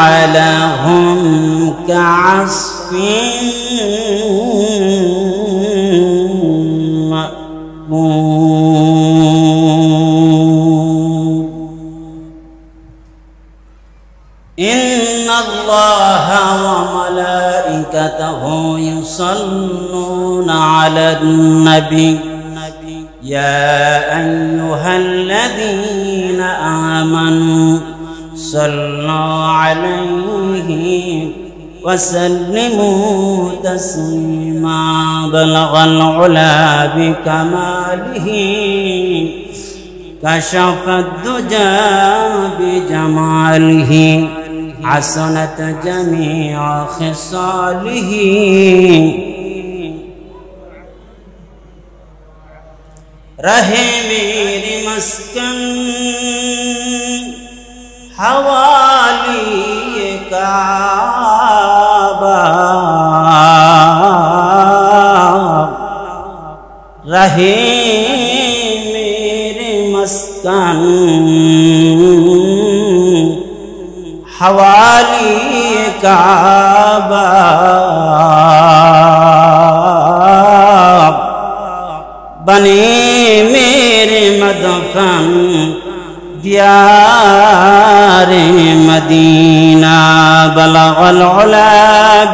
فجعلهم كعصف مأكول إن الله وملائكته يصلون على النبي يا أيها الذين آمنوا صلوا عليه وسلموا تسليما بلغ العلا بكماله كشف الدجى بجماله حسنت جميع خصاله रहे मेरी मस्कन हवाली काबा रहे मेरे मस्कन हवाली काबा बने मेरे मदफन दियार मदीना बलगल उला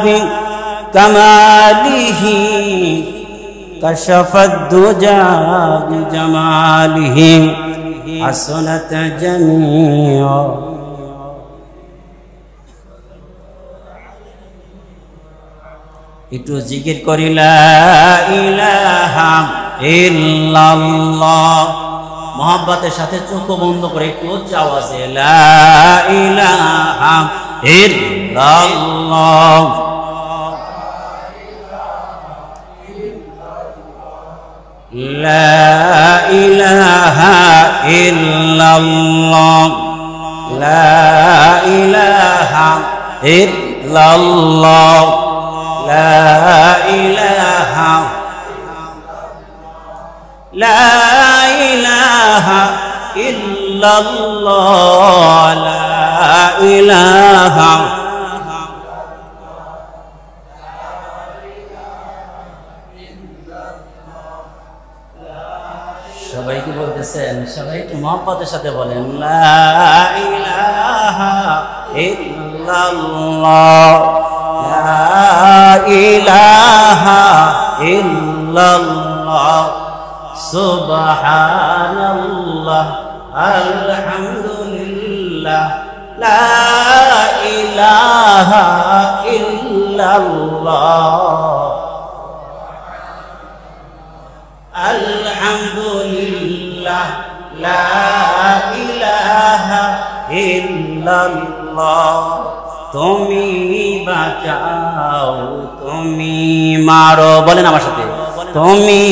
बिकमालिही कशफद दुजा बिजमालिही हसनत जमीआ একটু জিকির করি লা ইলাহা ইল্লাল্লাহ মোহাব্বতের সাথে চোখ বন্ধ করে একটু উচ্চ আওয়াজে লা ইলাহা ইল্লাল্লাহ লা ইলাহা ইল্লাল্লাহ লা ইলাহা ইল্লাল্লাহ لا إله لا إله إلا الله لا إله সবাই কি বলতেছেন সবাই একটু মহব্বতের সাথে বলেন লা ইলাহা ইল্লাল্লাহ لا إله إلا الله سبحان الله الحمد لله لا إله إلا الله الحمد لله لا إله إلا الله তুমি বাঁচাও তুমি মারো বলেন আমার সাথে তুমি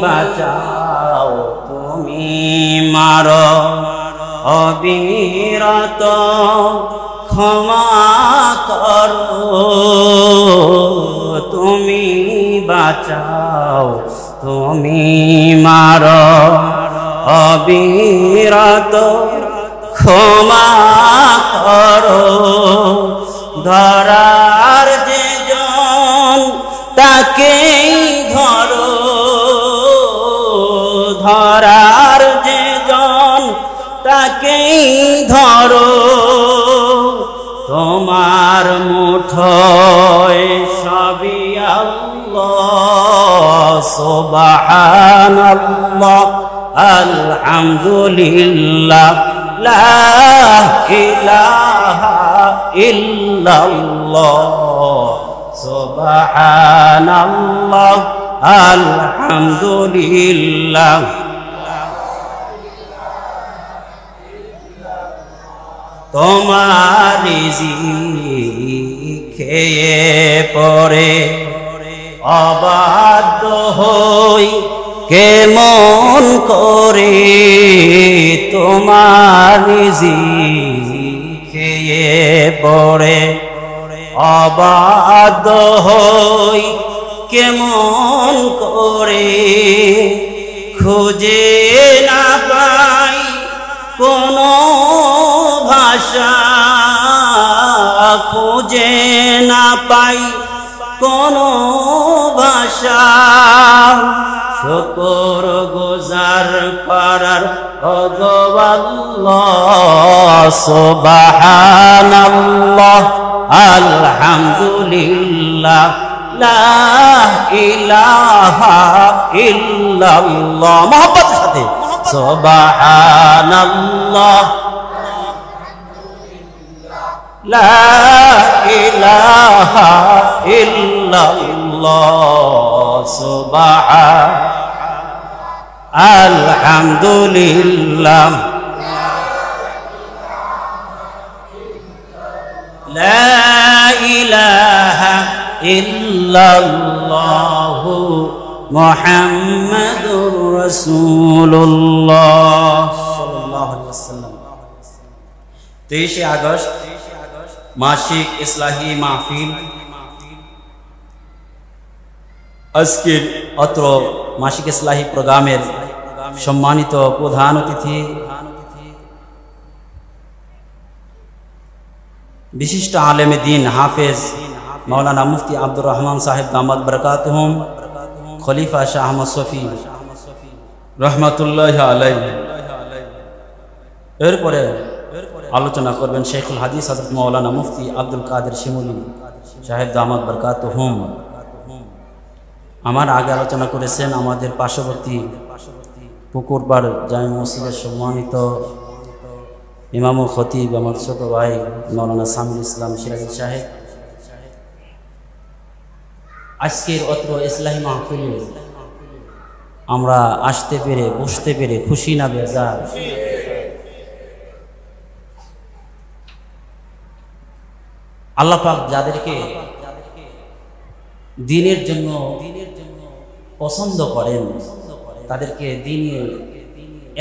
বাঁচাও তুমি মারো অবিরত ক্ষমা করো তুমি বাঁচাও তুমি মারো অবিরত ক্ষমা করো ধরার যে জন তাকেই ধরো ধরার যে জন তাকেই ধরো তোমার মুঠোয় সবই আল্লাহ সুবহানাল্লাহ আলহামদুলিল্লাহ লা ইলাহা ইল্লাল্লাহ সুবহানাল্লাহ আলহামদুলিল্লাহ তোমার রিজিক খেয়ে পড়ে অবাধ্য হই কেমন করে তোমার রিজিক খেয়ে পড়ে অবাধ্য হই কেমন করে খুঁজে না পাই কোনো ভাষা খুঁজে না পাই কোনো ভাষা শুকর গুজার করার আল্লাহ সুবহানাল্লাহ আলহামদুলিল্লাহ লা ইলাহা ইল্লাল্লাহ মোহব্বতের সাথে সুবহানাল্লাহ লা ইলাহা ইল্লাল্লাহ সুবহান আলহামদুলিল্লাহ লা ইলাহা ইল্লাল্লাহ মুহাম্মাদুর রাসূলুল্লাহ সাল্লাল্লাহু আলাইহি ওয়াসাল্লাম। 23 আগস্ট মাসিক ইসলাহি মাহফিল। আজকের অত্র মাসিক ইসলাহি প্রোগ্রামের সম্মানিত প্রধান অতিথি বিশিষ্ট আলেমে দ্বীন হাফেজ মাওলানা মুফতি আব্দুর রহমান সাহেব দামাত বরকাতুহুম, খলিফা শাহ আহমদ শফি রহমাতুল্লাহ আলাইহি। এরপরে আলোচনা করবেন শেখুল হাদিস হযরত মাওলানা মুফতি আব্দুল কাদের শিমুলি সাহেব দামাত বরকাতুহুম। আমার আগে আলোচনা করেছেন আমাদের পার্শ্ববর্তী পুকুরপাড় জামে মসজিদের সম্মানিত ইমাম ও খতিব আমার ছোট ভাই মাওলানা সামিল ইসলাম সিরাজি সাহেব। আজকের অত্র ইসলাহি মাহফিলে আমরা আসতে পেরে বসতে পেরে খুশি না বেজার? আল্লাহ পাক যাদেরকে দ্বীনের জন্য পছন্দ করেন তাদেরকে দ্বীনি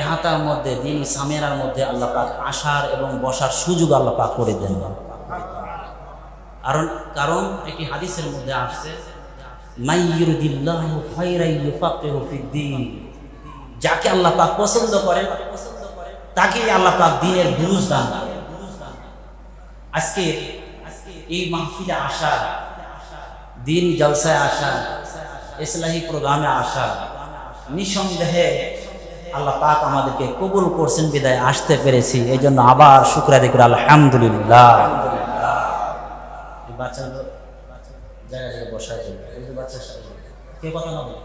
ইহাতার মধ্যে দ্বীনি সামেরার মধ্যে আল্লাহ পাক আসার এবং বসার সুযোগ আল্লাহ পাক করে দেন। কারণ একটি হাদিসের মধ্যে আসছে মাইয়ুরিদিল্লাহু খায়রান ইউফাক্কিহু ফিদ্দীন, যাকে আল্লাহ পাক পছন্দ করেন তাকে আল্লাহ পাক দ্বীনের বুঝ দান করেন। আজকে এই মাহফিলে আসা, দ্বীনি জলসায় আসা, ইসলাহি প্রোগ্রামে আসা, নিঃসন্দেহে আল্লাহ পাক আমাদেরকে কবুল করছেন বিদায় আসতে পেরেছি। এই জন্য আবার শুকর আদায় করি আলহামদুলিল্লাহ। বাচ্চাগুলো জায়গায় বসায় দেবে, বাচ্চার সাথে কে কথা না বলে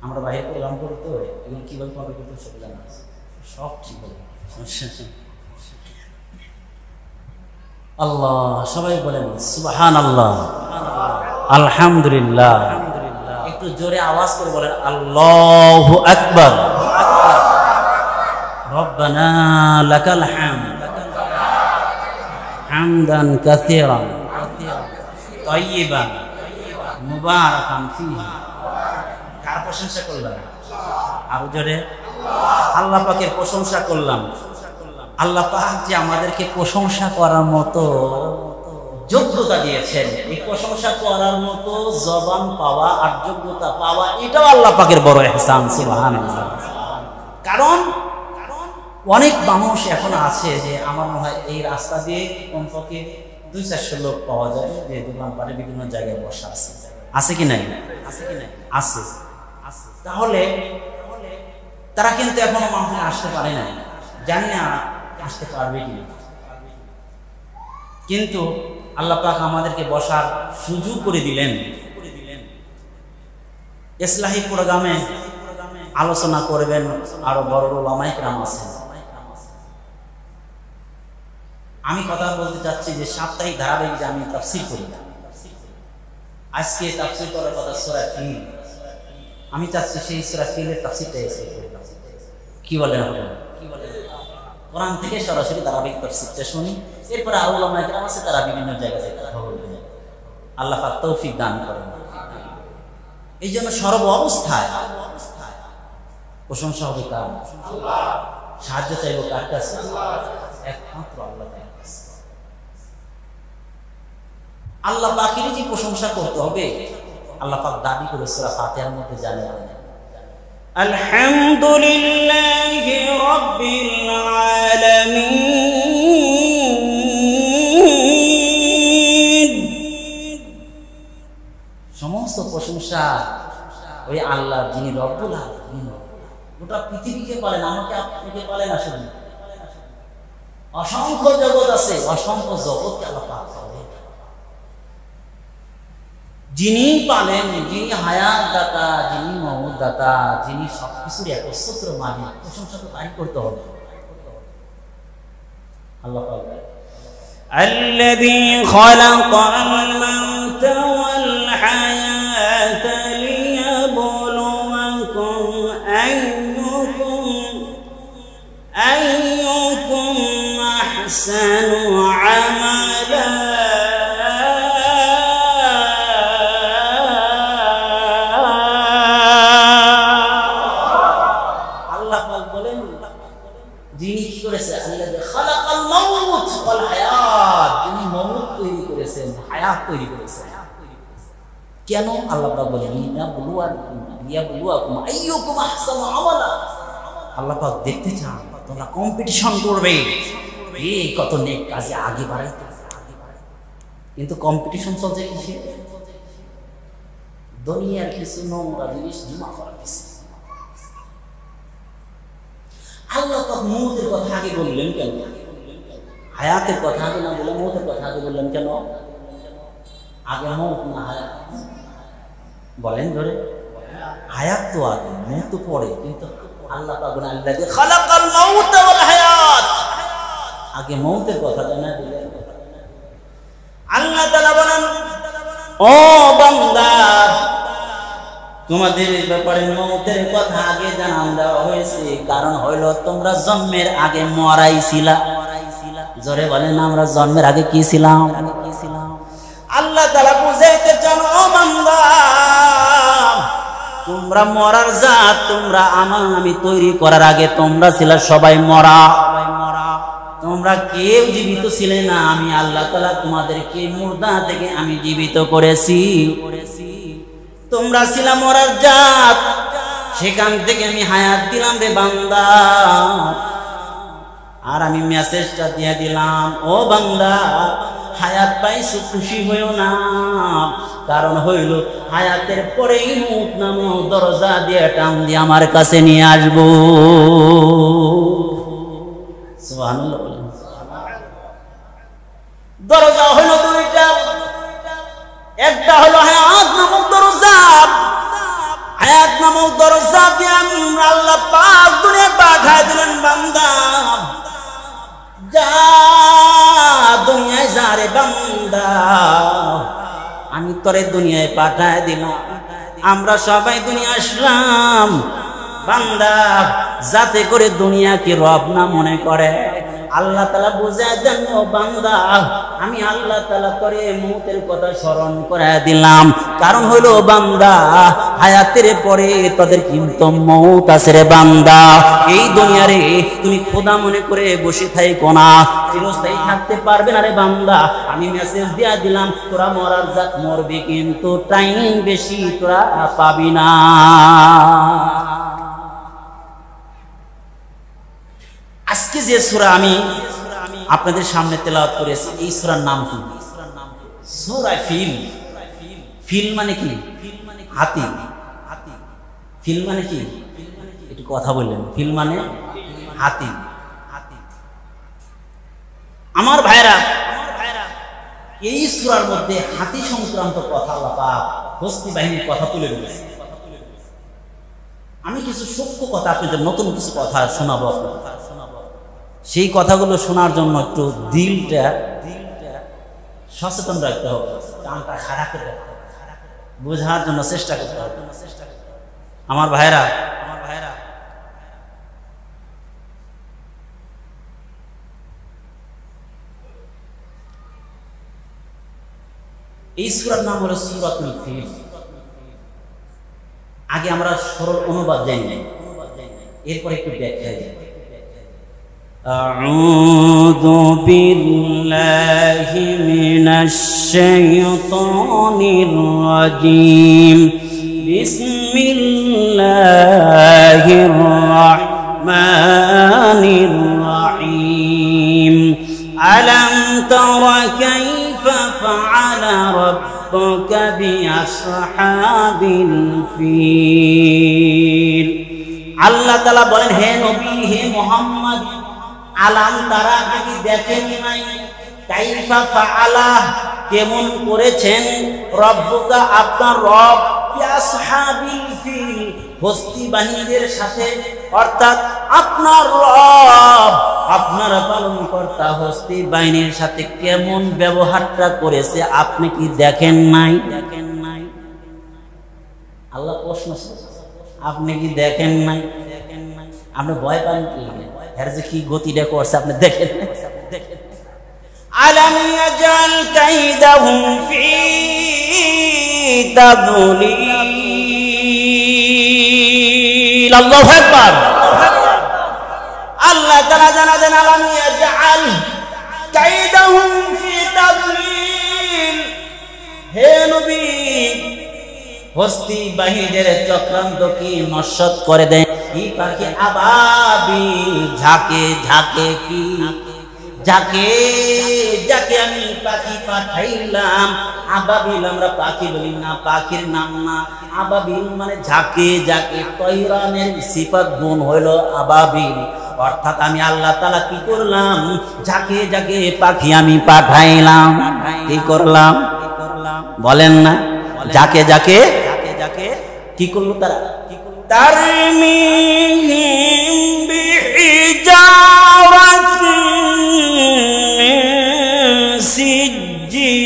আমরা বাইরে প্রোগ্রাম করতে হয়, এগুলো কিভাবে কন্ট্রোল করতে সব জানা আছে, সব ঠিক হবে। আল্লাহ সবাই বলেন সুবহানাল্লাহ আলহামদুলিল্লাহ। একটু জোরে আওয়াজ করে বলেন আল্লাহু আকবার। রব্বানা লাকাল হামদ হামদান কাসীরান তাইয়িবান মুবারাকান ফীহি। কার প্রশংসা করলাম? আরো জোরে আল্লাহ পাকের প্রশংসা করলাম। আল্লাহ পাক যে আমাদেরকে প্রশংসা করার মতো যোগ্যতা দিয়েছেন, এই প্রশংসা করার মতো জবান পাওয়া আর যোগ্যতা পাওয়া এটাও আল্লাহ পাকের বড় ইহসান। সুবহানাল্লাহ। কারণ অনেক মানুষ এখন আছে যে আমার মনে হয় এই রাস্তা দিয়ে কমপক্ষে 200-400 লোক পাওয়া যায় যে দোকান পারে বিভিন্ন জায়গায় বসা আছে। আছে কি নাই? আছে। তাহলে তারা কিন্তু এখনো মাহফিলে আসতে পারে না, জানি না আসতে পারবে কি। কিন্তু আল্লাহ পাক আমাদেরকে বসার সুযোগ করে দিলেন। ইসলাহি প্রোগ্রামে আলোচনা করবেন আরো বড় উলামায়ে কেরাম আছেন। আমি কথা বলতে চাচ্ছি যে সাপ্তাহিক ধারাবাহিক যে আমি তাফসীর করি, আজকে তাফসীর করার কথা সূরা ফিল। আমি চাচ্ছি সেই সূরা ফিলের তাফসীরটা এসে কি বলেন আপনারা? কোরআন থেকে সরাসরি ধারাবাহিক তাফসীরটা শুনি, এরপরে আরো উলামায়ে কেরাম আছে তারা বিভিন্ন জায়গা থেকে কথা বলবেন। আল্লাহ পাক তৌফিক দান করেন। এই জন্য সর্ব অবস্থায় প্রশংসা হবে কার? সাহায্য চাইব কার কাছে? একমাত্র আল্লাহ পাকের কাছে। আল্লাহ পাকেরই যে প্রশংসা করতে হবে আল্লাহ পাক দাবি করে সূরা ফাতিহার মধ্যে জানিয়ে দেন আলহামদুলিল্লাহি রাব্বিল আলামিন। সমস্ত প্রশংসা ওই আল্লাহ, যিনি রব্বুল আলামিন। গোটা পৃথিবীকে পালেন, আমাকে আপনাকে পালেন। আসলে অসংখ্য জগৎ আছে, অসংখ্য জগৎকে আল্লাহ পাক পালেন। যিনি পালেন, যিনি হায়াত দাতা, যিনি মওত দাতা, যিনি সবকিছুর একচ্ছত্র মালিক, প্রশংসা তো তারই করতে হবে। আল্লাহ পাক الذي خلق الموت والحياة ليبلوكم أيكم أحسن عملا আল্লাহ পাক বলেন, যিনি কি করেছে, আল্লাযী খালাকাল মাউত ওয়াল হায়াত, যিনি মওত তৈরি করেছেন, হায়াত তৈরি করেছেন। কেন? আল্লাহ পাক বলেন, লিয়াবলুয়াকুম আইয়ুকুম আহসানু আমালা। আল্লাহ পাক দেখতে চান তোমরা কম্পিটিশন করবে, এই কত নেক কাজে আগে বাড়াইতে। কিন্তু কম্পিটিশন চলছে কিসে? দুনিয়ার কিছু নোংরা জিনিস জমা করা কিছু। আল্লাহ পাক মওতের কথা আগে বললেন কেন? হায়াতের কথা আগে না বলে মওতের কথা আগে বললেন কেন? আগে মওত না হায়াত? বলেন ধরে, হায়াত তো আগে, মওত তো পরে। কিন্তু আল্লাহ পাক বলেন, আল্লাযী খালাকাল মাউত ওয়াল হায়াত, আগে মওতের কথা জানা দিলেন। আল্লাহ তাআলা বলেন, ও বান্দা, তোমাদের ব্যাপারে মওতের কথা আগে জানান দেওয়া হয়েছে। কারণ হইল তোমরা জন্মের আগে মরাইছিলা। জোরে বলেন, আমরা জন্মের আগে কি ছিলাম? আল্লাহ তাআলা বুঝাইতে চান, ও বান্দা, তোমরা মরার জাত, তোমরা আমি তৈরি করার আগে তোমরা ছিলা সবাই মরা। তোমরা কেউ জীবিত ছিলে না। আমি আল্লাহ তাআলা তোমাদেরকে মুর্দা থেকে আমি জীবিত করেছি। তোমরা ছিলা মরার জাত, সেখান থেকে আমি হায়াত দিলাম রে বান্দা। আর আমি মেসেজটা দিয়ে দিলাম, ও বান্দা, হায়াত পাইছো, খুশি হইও না। কারণ হইল হায়াতের পরেই মওত নামক দরজা দিয়ে টান দিয়ে আমার কাছে নিয়ে আসবো। সুবহানাল্লাহ। দরজা হইল দুইটা, একটা হলো হায়াত নামক দরজা। হায়াত নামক দরজা দিয়ে আল্লাহ পাক দুনিয়া পাঠায় দিলেন, বান্দা যা দুনিয়ায় যা রে বান্দা, আমি তোরে দুনিয়ায় পাঠায় দিলাম। আমরা সবাই দুনিয়া আসলাম বান্দা যাতে করে দুনিয়াকে রব না মনে করে। আল্লাহ তাআলা বুঝায় দেন, ও বান্দা, আমি আল্লাহ তাআলা তোরে মওতের কথা স্মরণ করায় দিলাম। কারণ হইল বান্দা, হায়াতের পরে তোদের কিন্তু মওত আছে রে বান্দা। এই দুনিয়ারে তুমি খোদা মনে করে বসে থাইকো না, চিরস্থায়ী থাকতে পারবে না রে বান্দা। আমি মেসেজ দিয়া দিলাম, তোরা মরার জাত মরবি, কিন্তু টাইম বেশি তোরা পাবি না। আজকে যে সূরা আমি আপনাদের সামনে তেলাওয়াত করেছি, এই সূরার নাম কি? সূরা ফিল। ফিল মানে কি? হাতি। ফিল মানে কি? একটু কথা বললেন। ফিল মানে হাতি। আমার ভাইরা, এই সূরার মধ্যে হাতি সংক্রান্ত কথা আল্লাহ পাক হস্তি বাহিনীর কথা তুলে ধরেছে। আমি কিছু সূক্ষ্ম কথা আপনাদের, নতুন কিছু কথা শোনাবো আপনাদের। সেই কথাগুলো শোনার জন্য একটু দিলটা সচেতন রাখতে হবে, কানটা খাড়া করে রাখতে হবে, বোঝার জন্য চেষ্টা করতে হবে। আমার ভাইরা, এই সূরার নাম হলো সূরাতুল ফিল। আগে আমরা সরল অনুবাদ জানি না, এরপর একটু ব্যাখ্যা জানি। আউযু বিল্লাহি মিনাশ শাইতানির রাজীম। বিসমিল্লাহির বিসমিল্লাহির রাহমানির রহিম আলাম তারা কাইফা ফাআলা রাব্বুকা বিআসহাবিল ফিল। আল্লাহ তাআলা বলেন, হে নবী, হে মুহাম্মদ, আলাম তারা, আপনি কি দেখেন নাই, কাইফা ফাআলা, কেমন করেছেন, রব্বুকা, আপনার রব, বিআসহাবিল ফিল, হস্তি বাহিনীদের সাথে, অর্থাৎ আপনার রব, আপনার পালনকর্তা হস্তি বাহিনীর সাথে কেমন ব্যবহারটা করেছে আপনি কি দেখেন নাই? দেখেন নাই? আল্লাহ প্রশ্ন, আপনি কি দেখেন নাই? দেখেন নাই? আপনি ভয় পান কি? এর যে কি গতিটা করছে আপনি দেখেন নাই? দেখেন আলাম ইয়াজাল কাইদাহুম ফি তাদলিল। আল্লাহু আকবার। আল্লাহ তাআলা জানালেন, আলাম ইয়াজাল কাইদাহুম ফি তাদলিল, হে নবী, হস্তি বাহিনীদের চক্রান্ত কি নস্যাৎ করে দেন। কি পাখি? আবাবিল, ঝাঁকে ঝাঁকে, কি যাকে যাকে আমি পাখি পাঠাইলাম। আবাবিল আমরা পাখি বলি না, পাখির নাম না। আবাবিল মানে ঝাঁকে ঝাঁকে, তৈরানের সিফাত গুণ হইল আবাবিল। অর্থাৎ আমি আল্লাহ তাআলা কি করলাম, ঝাঁকে ঝাঁকে পাখি আমি পাঠাইলাম। কি করলাম বলেন না? ঝাঁকে ঝাঁকে কি করলো তারা? তারমিহিম বিহিজারাতিন মিন সিজ্জিল।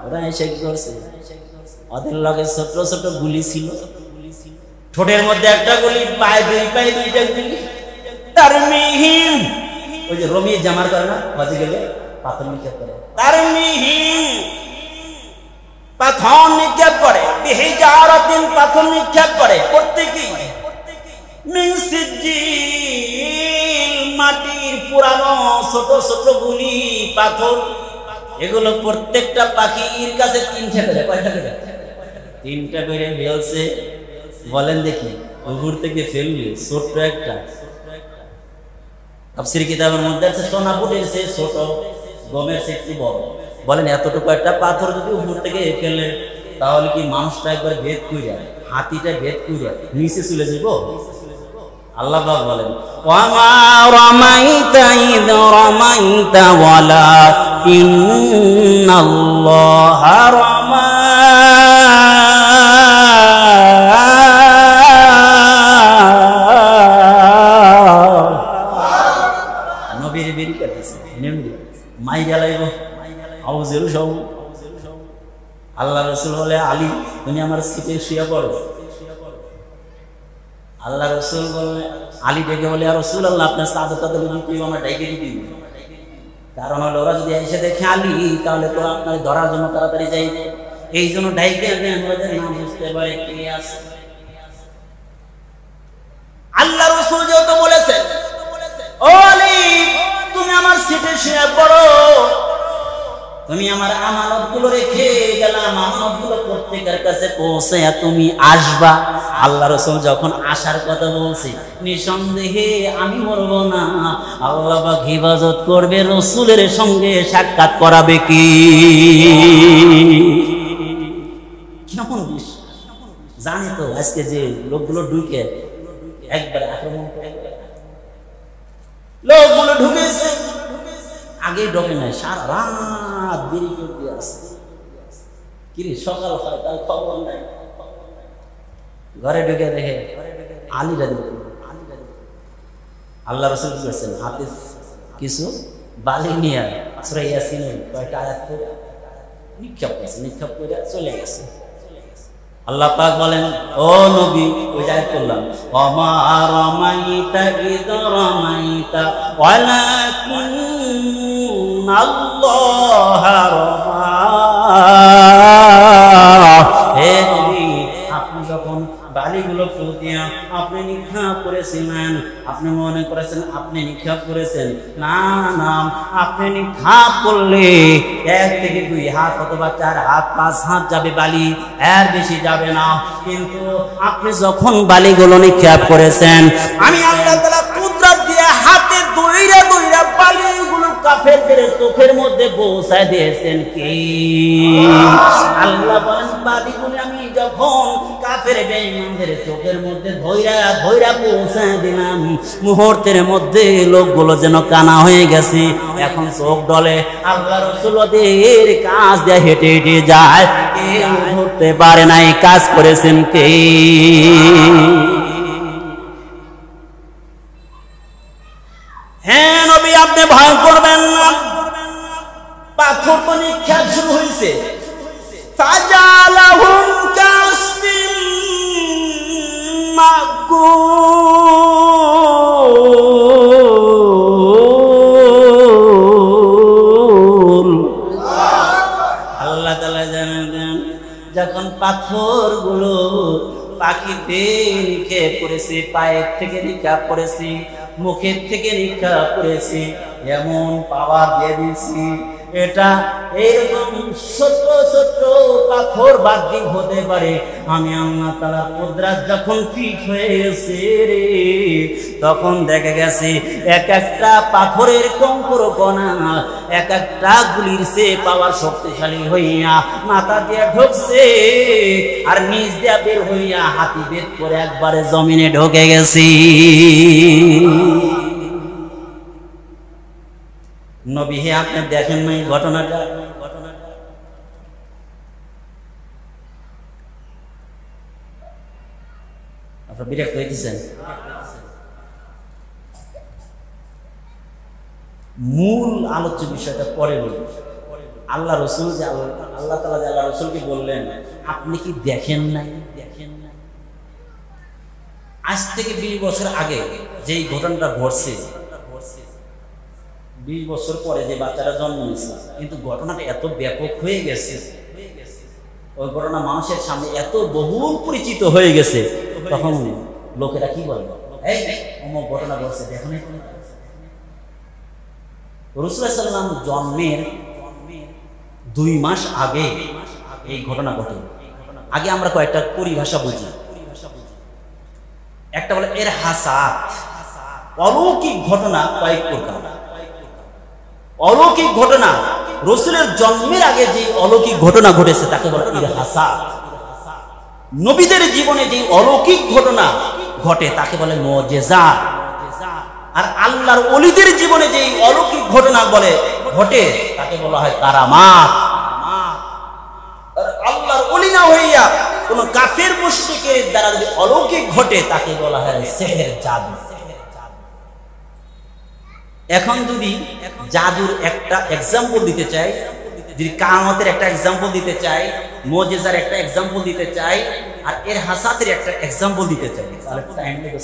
ওরা এসে কি করছে? ওদের লগে ছোট ছোট গুলি ছিল, ঠোঁটের মধ্যে একটা গুলি, পায়ে দুইটা গুলি। তারমিহিম, ওই যে রমি জামার করে না, বাজে গেলে পাথর নিক্ষেপ করে, তারমিহিম পাথর নিক্ষেপ করে, বিহিজারাতিন পাথর নিক্ষেপ করে, করতে কি? মিন সিজ্জিল, মাটির পুরানো ছোট ছোট গুলি, পাথর। এগুলো প্রত্যেকটা পাখির কাছে তিনটা করে, কয়টা করে? তিনটা করে ফেলছে। বলেন দেখি, উপর থেকে ফেললে ছোট্ট একটা, তাফসীর কিতাবের মধ্যে আছে সোনা ফুটের সে ছোট, গমের সে একটু বড়। বলেন এতটুকু একটা পাথর যদি উপর থেকে ফেলে তাহলে কি মানুষটা একবার ভেদ কইরা, হাতিটা ভেদ কইরা নিচে চলে যাব? আল্লাহ পাক বলেন, ওয়ামা রামাইতা ইয রামাইতা ওয়ালাকিন্নাল্লাহা রামা। নবীর বেরি কাটতেছে, নেমদি মাই গেলাইব আউজেল সব। আল্লাহ রাসূল বলে, আলী তুমি আমার সিটে শুয়ে পড়ো। আল্লাহ রাসূল বলে, আলী ডেকে বলে, আর রাসূলুল্লাহ আপনার সাদত দিতে আমার ডাইকে দিবি। কারণ হলো ওরা যদি এসে দেখে আলী, তাহলে তো আপনার ধরার জন্য তাড়াতাড়ি যাইবে। এই জন্য ডাইকে দেন, ওদের নাম বুঝতে পারে কে আছে। আল্লাহ রাসূল যেহেতু বলেছেন, ও আলী তুমি আমার সিটে শুয়ে পড়ো, তুমি আমার আমানতগুলো রেখে গেলাম, আমানতগুলো প্রত্যেকের কাছে পৌঁছে তুমি আসবা। আল্লাহ রাসূল যখন আসার কথা বলছে, নিঃসন্দেহে আমি মরব না, আল্লাহ পাক হিফাজত করবে, রাসূলের সঙ্গে সাক্ষাৎ করাবে। কি কেমন বিশ্বাস! জানি তো আজকে যে লোকগুলো ঢুকে একবার আক্রমণ করে, লোকগুলো ঢুকেছে, আগে ঢোকে নাই, সারা রাত দেরি করতে আসে। কিরে সকাল হয় তার খবর নাই, ঘরে ঢুকে দেখে আলী রাদিয়াল্লাহু আনহু। আল্লাহ রাসূল কি করছেন, হাতে কিছু বালি নিয়ে সূরা ইয়াসিনের কয়েকটা আয়াত নিক্ষেপ করেছে, নিক্ষেপ করে চলে গেছে। আল্লাহ পাক বলেন, ও নবী, ওই আয়াত করলাম, ওমা রামাইতা ইয রামাইতা ওয়ালাকিন্নাল্লাহা রামা। হে নবী, আপনি যখন বালিগুলো ফু দিয়া আপনি নিক্ষেপ করেছিলেন, আপনি মনে করেছেন আপনি নিক্ষেপ করেছেন, না না, আপনি নিক্ষেপ করলে 1 থেকে 2 হাত অথবা 4 হাত 5 হাত যাবে বালি, এর বেশি যাবে না। কিন্তু আপনি যখন বালিগুলো নিক্ষেপ করেছেন, আমি আল্লাহ তাআলা কুদরত দিয়ে হাতে দইরা দইরা বালিগুলো কাফেরদের চোখের মধ্যে পৌঁছায় দিয়েছেন কি? আল্লাহ বলেন বালিগুলো আমি যখন কাফের বেঈমানদের চোখের মধ্যে ধইরা ধইরা পৌঁছায় দিলাম, মুহূর্তের মধ্যে লোকগুলো যেন কানা হয়ে গেছে, এখন চোখ ডলে। আল্লাহ রাসূল ওদের কাজ দিয়ে হেঁটে হেঁটে যায়, কেউ ধরতে পারে না এই কাজ করেছেন কে? হ্যাঁ নবী, আপনি ভয় করবেন না। পাথর তো নিক্ষেপ শুরু হয়েছে, ফাজালাহুম কাসফিন মাকুল। আল্লাহ তাআলা জানেন যখন পাথরগুলো পাখিতে নিক্ষেপ করেছে, পায়ের থেকে নিক্ষেপ করেছি, মুখের থেকে নিক্ষেপ করেছি, এমন পাওয়ার দিয়ে দিয়েছি, এটা এরকম ছোট ছোট পাথর বাহ্যিক হতে পারে। আমি আল্লাহ তাআলার কুদরত যখন ফিট হয়ে গেছে রে, তখন দেখা গেছে এক একটা পাথরের কঙ্কর কণা এক একটা গুলির চেয়ে পাওয়ার শক্তিশালী হইয়া মাথা দিয়ে ঢুকছে, আর নিচ দিয়ে বের হইয়া হাতি বের করে একবারে জমিনে ঢুকে গেছি। নবী হে, আপনি দেখেন নাই ঘটনাটা? আপনারা বিরক্ত হইতেছেন? মূল আলোচ্য বিষয়টা পরে বলি। আল্লাহ রসুল যে আল্লাহ তাআলা যে আল্লাহ রসুলকে বললেন, আপনি কি দেখেন নাই? দেখেন নাই? আজ থেকে 20 বছর আগে যেই ঘটনাটা ঘটছে, 20 বছর পরে যে বাচ্চাটা জন্ম নিয়েছে, কিন্তু ঘটনাটা এত ব্যাপক হয়ে গেছে, ওই ঘটনা মানুষের সামনে এত বহুল পরিচিত হয়ে গেছে, তখন লোকেরা কি বলে, এই অমুক ঘটনা ঘটছে, দেখো নাই? রাসূলুল্লাহ সাল্লাল্লাহু আলাইহি ওয়াসাল্লাম জন্মের 2 মাস আগে এই ঘটনা ঘটে। আগে আমরা কয়েকটা পরিভাষা বুঝি। একটা বলে এর হাসাত, অলৌকিক ঘটনা কয়েক প্রকার। অলৌকিক ঘটনা, রাসূলের জন্মের আগে যে অলৌকিক ঘটনা ঘটেছে তাকে বলে ইরহাসাত। নবীদের জীবনে যে অলৌকিক ঘটনা ঘটে তাকে বলে মুজিজা। আর আল্লাহর ওলিদের জীবনে যে অলৌকিক ঘটনা বলে ঘটে তাকে বলা হয় কারামাত। আর আল্লাহর ওলি না হইয়া কোন কাফের মুশরিকের দ্বারা যদি অলৌকিক ঘটে তাকে বলা হয় সিহর, জাদু। এখন যদি জাদুর একটা এক্সাম্পল দিতে চাই, যদি কারামাতের একটা এক্সাম্পল দিতে চাই, মুজিজার একটা এক্সাম্পল দিতে চাই, আর এর হাসাতের একটা এক্সাম্পল দিতে চাই, তাহলে টাইম লাগবে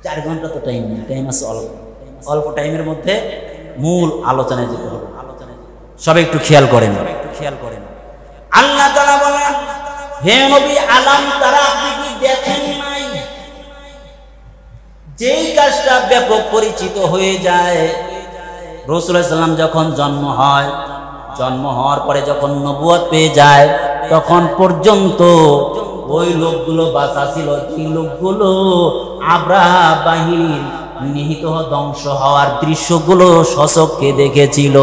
4 ঘন্টা। তো টাইম নেই, টাইম আছে অল্প। অল্প টাইমের মধ্যে মূল আলোচনায় যেতে হবে। সবাই একটু খেয়াল করেন। আল্লাহ তাআলা বলেন, হে নবী, আলাম তারা, আপনি কি দেখেন নাই? যেই কাজটা ব্যাপক পরিচিত হয়ে যায়, রাসূলুল্লাহ সাল্লাল্লাহু আলাইহি ওয়াসাল্লাম যখন জন্ম হয়, জন্ম হওয়ার পরে যখন নবুয়ত পেয়ে যায়, তখন পর্যন্ত ওই লোকগুলো বাঁচা ছিল, যে লোকগুলো আব্রাহা বাহিনীর নিহিত ধ্বংস হওয়ার দৃশ্যগুলো সচক্ষে দেখেছিল।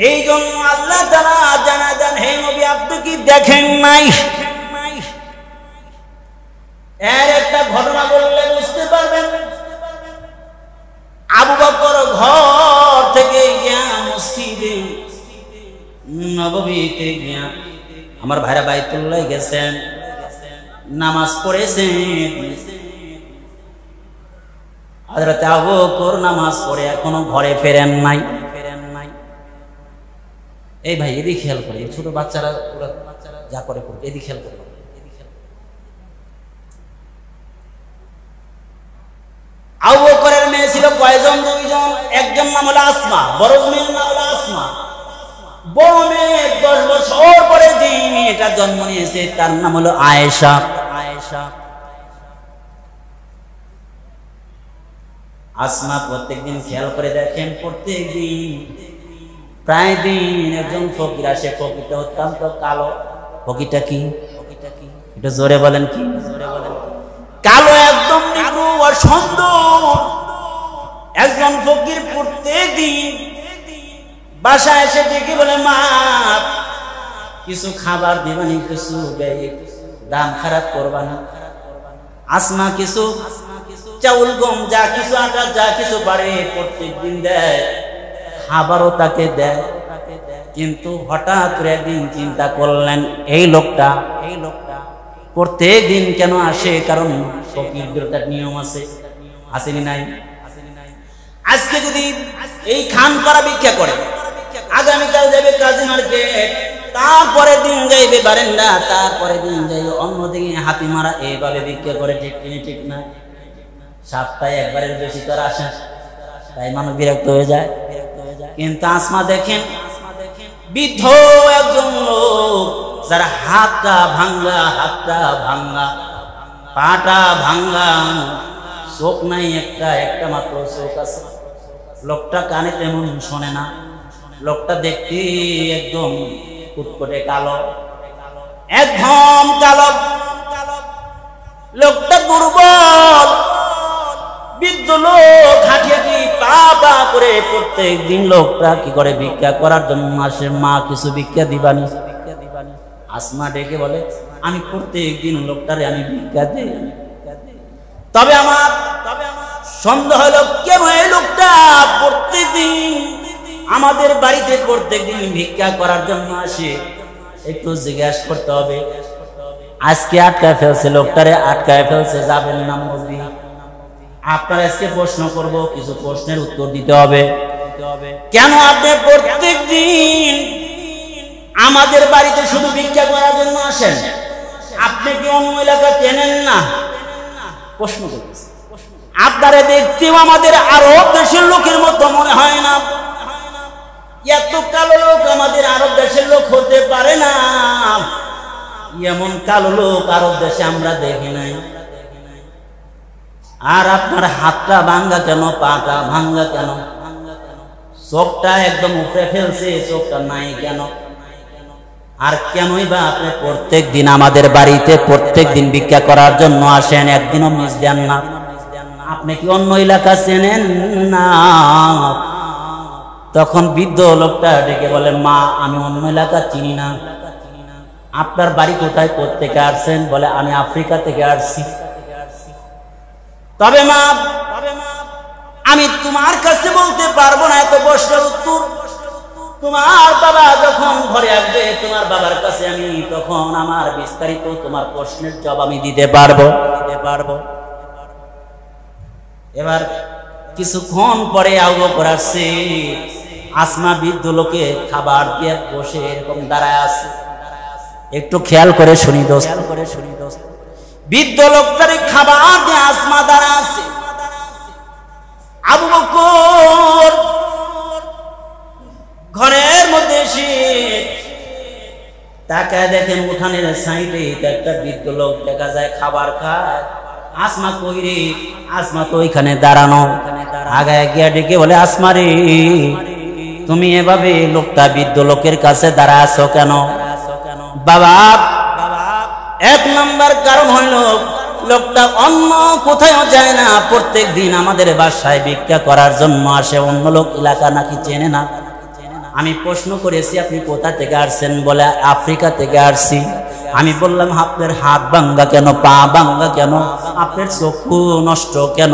এই জন্য আল্লাহ তাআলা জানা দেন, হে নবী, আপনি কি দেখেন নাই? এর একটা ঘটনা বললে বুঝতে পারবেন। আবু বকর ঘর থেকে গিয়া মসজিদে নববীতে গিয়া, আমার ভাইরা বাইতুল্লাহ গেছেন, নামাজ পড়েছেন। হযরত আবু বকর নামাজ পড়ে এখনো ঘরে ফেরেন নাই। এই ভাই, এদিকে খেয়াল করে, ছোট বাচ্চারা যা করে করবে, এদিকে খেয়াল করে। আবু বকরের মেয়ে ছিল কয়জন? 2 জন। একজন নাম হলো আসমা, বড় মেয়ের নাম হলো আসমা। বড় মেয়ে 10 বছর পরে যে মেয়েটা জন্ম নিয়েছে তার নাম হলো আয়েশা। আসমা প্রত্যেকদিন খেয়াল করে দেখেন, প্রত্যেকদিন প্রায় দিন একজন ফকির আসে। ফকিরটা অত্যন্ত কালো। ফকিরটা কি? এটা জোরে বলেন কি? কালো, একদম নিগ্রো আর সুন্দর একজন ফকির প্রত্যেকদিন বাসায় এসে ডেকে বলে, মা কিছু খাবার দিবানি, কিছু দাম খারাপ করবা না। আসমা কিছু চাউল গম যা কিছু আটা যা কিছু পারে প্রত্যেকদিন দেয়, খাবারও তাকে দেয়। কিন্তু হঠাৎ করে একদিন চিন্তা করলেন, এই লোকটা প্রত্যেক দিন কেন আসে? কারণ ফকিরদের তার নিয়ম আছে, আসেনি নাই? আজকে যদি এই খান পাড়া ভিক্ষা করে, আগামীকাল যাবে কাজী মার্কেট, তারপরে দিন যাইবে বারেন্ডা, তারপরে দিন যাইবে অন্যদিকে হাতি মারা, এইভাবে ভিক্ষা করে। ঠিক কিনে ঠিক না? সপ্তাহে একবারের বেশি তো আর আসে, তাই মানুষ বিরক্ত হয়ে যায়। কিন্তু আসমা দেখেন, বৃদ্ধ একজন লোক, যার হাতটা ভাঙ্গা, পাটা ভাঙ্গা, চোখ নাই, একটা মাত্র চোখ আছে। লোকটা কানে তেমন শোনে না। লোকটা দেখতে একদম কুটকুটে কালো, একদম কালো। লোকটা দুর্বল, বৃদ্ধ লোক, হাঁটিয়ে পা করে প্রত্যেক দিন লোকটা কি করে ভিক্ষা করার জন্য আসে। মা কিছু ভিক্ষা দিবানি? আসমা ডেকে বলে, আমি প্রত্যেক দিন লোকটারে আমি ভিক্ষা দিই, তবে আমার সন্দেহ হলো কেন এই লোকটা প্রত্যেকদিন আমাদের বাড়িতে প্রত্যেকদিন ভিক্ষা করার জন্য আসে। একটু জিজ্ঞাসা করতে হবে। আজকে আটকায় ফেলছে, লোকটারে আটকায় ফেলছে, যাবেন না মুরব্বি? আপনার আজকে প্রশ্ন করব, কিছু প্রশ্নের উত্তর দিতে হবে। কেন আপনি প্রত্যেক দিন আমাদের বাড়িতে শুধু ভিক্ষা করার জন্য আসেন? আপনি কি অন্য এলাকা চেনেন না? প্রশ্ন করতেছে। আপনারা দেখতেও আমাদের আরব দেশের লোকের মতো মনে হয় না। এত কালো লোক আমাদের আরব দেশের লোক হতে পারে না। এমন কালো লোক আরব দেশে আমরা দেখি নাই। আর আপনার হাতটা ভাঙ্গা কেন, পাটা ভাঙ্গা কেন, চোখটা একদম উপরে ফেলছে, চোখটা নাই কেন? আর কেনই বা আপনি প্রত্যেক দিন আমাদের বাড়িতে প্রত্যেক দিন ভিক্ষা করার জন্য আসেন, একদিনও মিস দেন না? আপনি কি অন্য এলাকা চেনেন না? তখন বৃদ্ধ লোকটা ডেকে বলে, মা আমি অন্য এলাকা চিনি না। আপনার বাড়ি কোথায়, কোত্থেকে আসছেন? বলে, আমি আফ্রিকা থেকে আসছি। তবে মা আমি তোমার কাছে বলতে পারবো না এত প্রশ্নের উত্তর। তোমার বাবা যখন ঘরে আসবে, তোমার বাবার কাছে আমি তখন আমার বিস্তারিত তোমার প্রশ্নের জবাব আমি দিতে পারবো। এবার কিছুক্ষণ পরে আবু বকর আসছে। আসমা বৃদ্ধ লোকে খাবার দিয়ে বসে এরকম দাঁড়ায় আছে। একটু খেয়াল করে শুনি দোস্ত, বৃদ্ধ লোকটারে খাবার দিয়ে আসমা দাঁড়ায় আছে। আবু বকর ঘরের মধ্যে এসে তাকায় দেখেন, উঠানের সাইডে একটা বৃদ্ধ লোক দেখা যায় খাবার খায়। আসমা কই রে? আসমা তো ওইখানে দাঁড়ানো। আগায় গিয়া ডেকে বলে, আসমা রে তুমি এভাবে লোকটা বৃদ্ধ লোকের কাছে দাঁড়ায় আছো কেন? বাবা এক নাম্বার কারণ হইল লোকটা অন্য কোথাও যায় না, প্রত্যেক দিন আমাদের বাসায় ভিক্ষা করার জন্য আসে। অন্য লোক এলাকা নাকি চেনে না। আমি প্রশ্ন করেছি, আপনি কোথা থেকে আসছেন? বলে, আফ্রিকা থেকে আসছি। আমি বললাম, আপনার হাত ভাঙ্গা কেন, পা ভাঙ্গা কেন, আপনার চক্ষু নষ্ট কেন,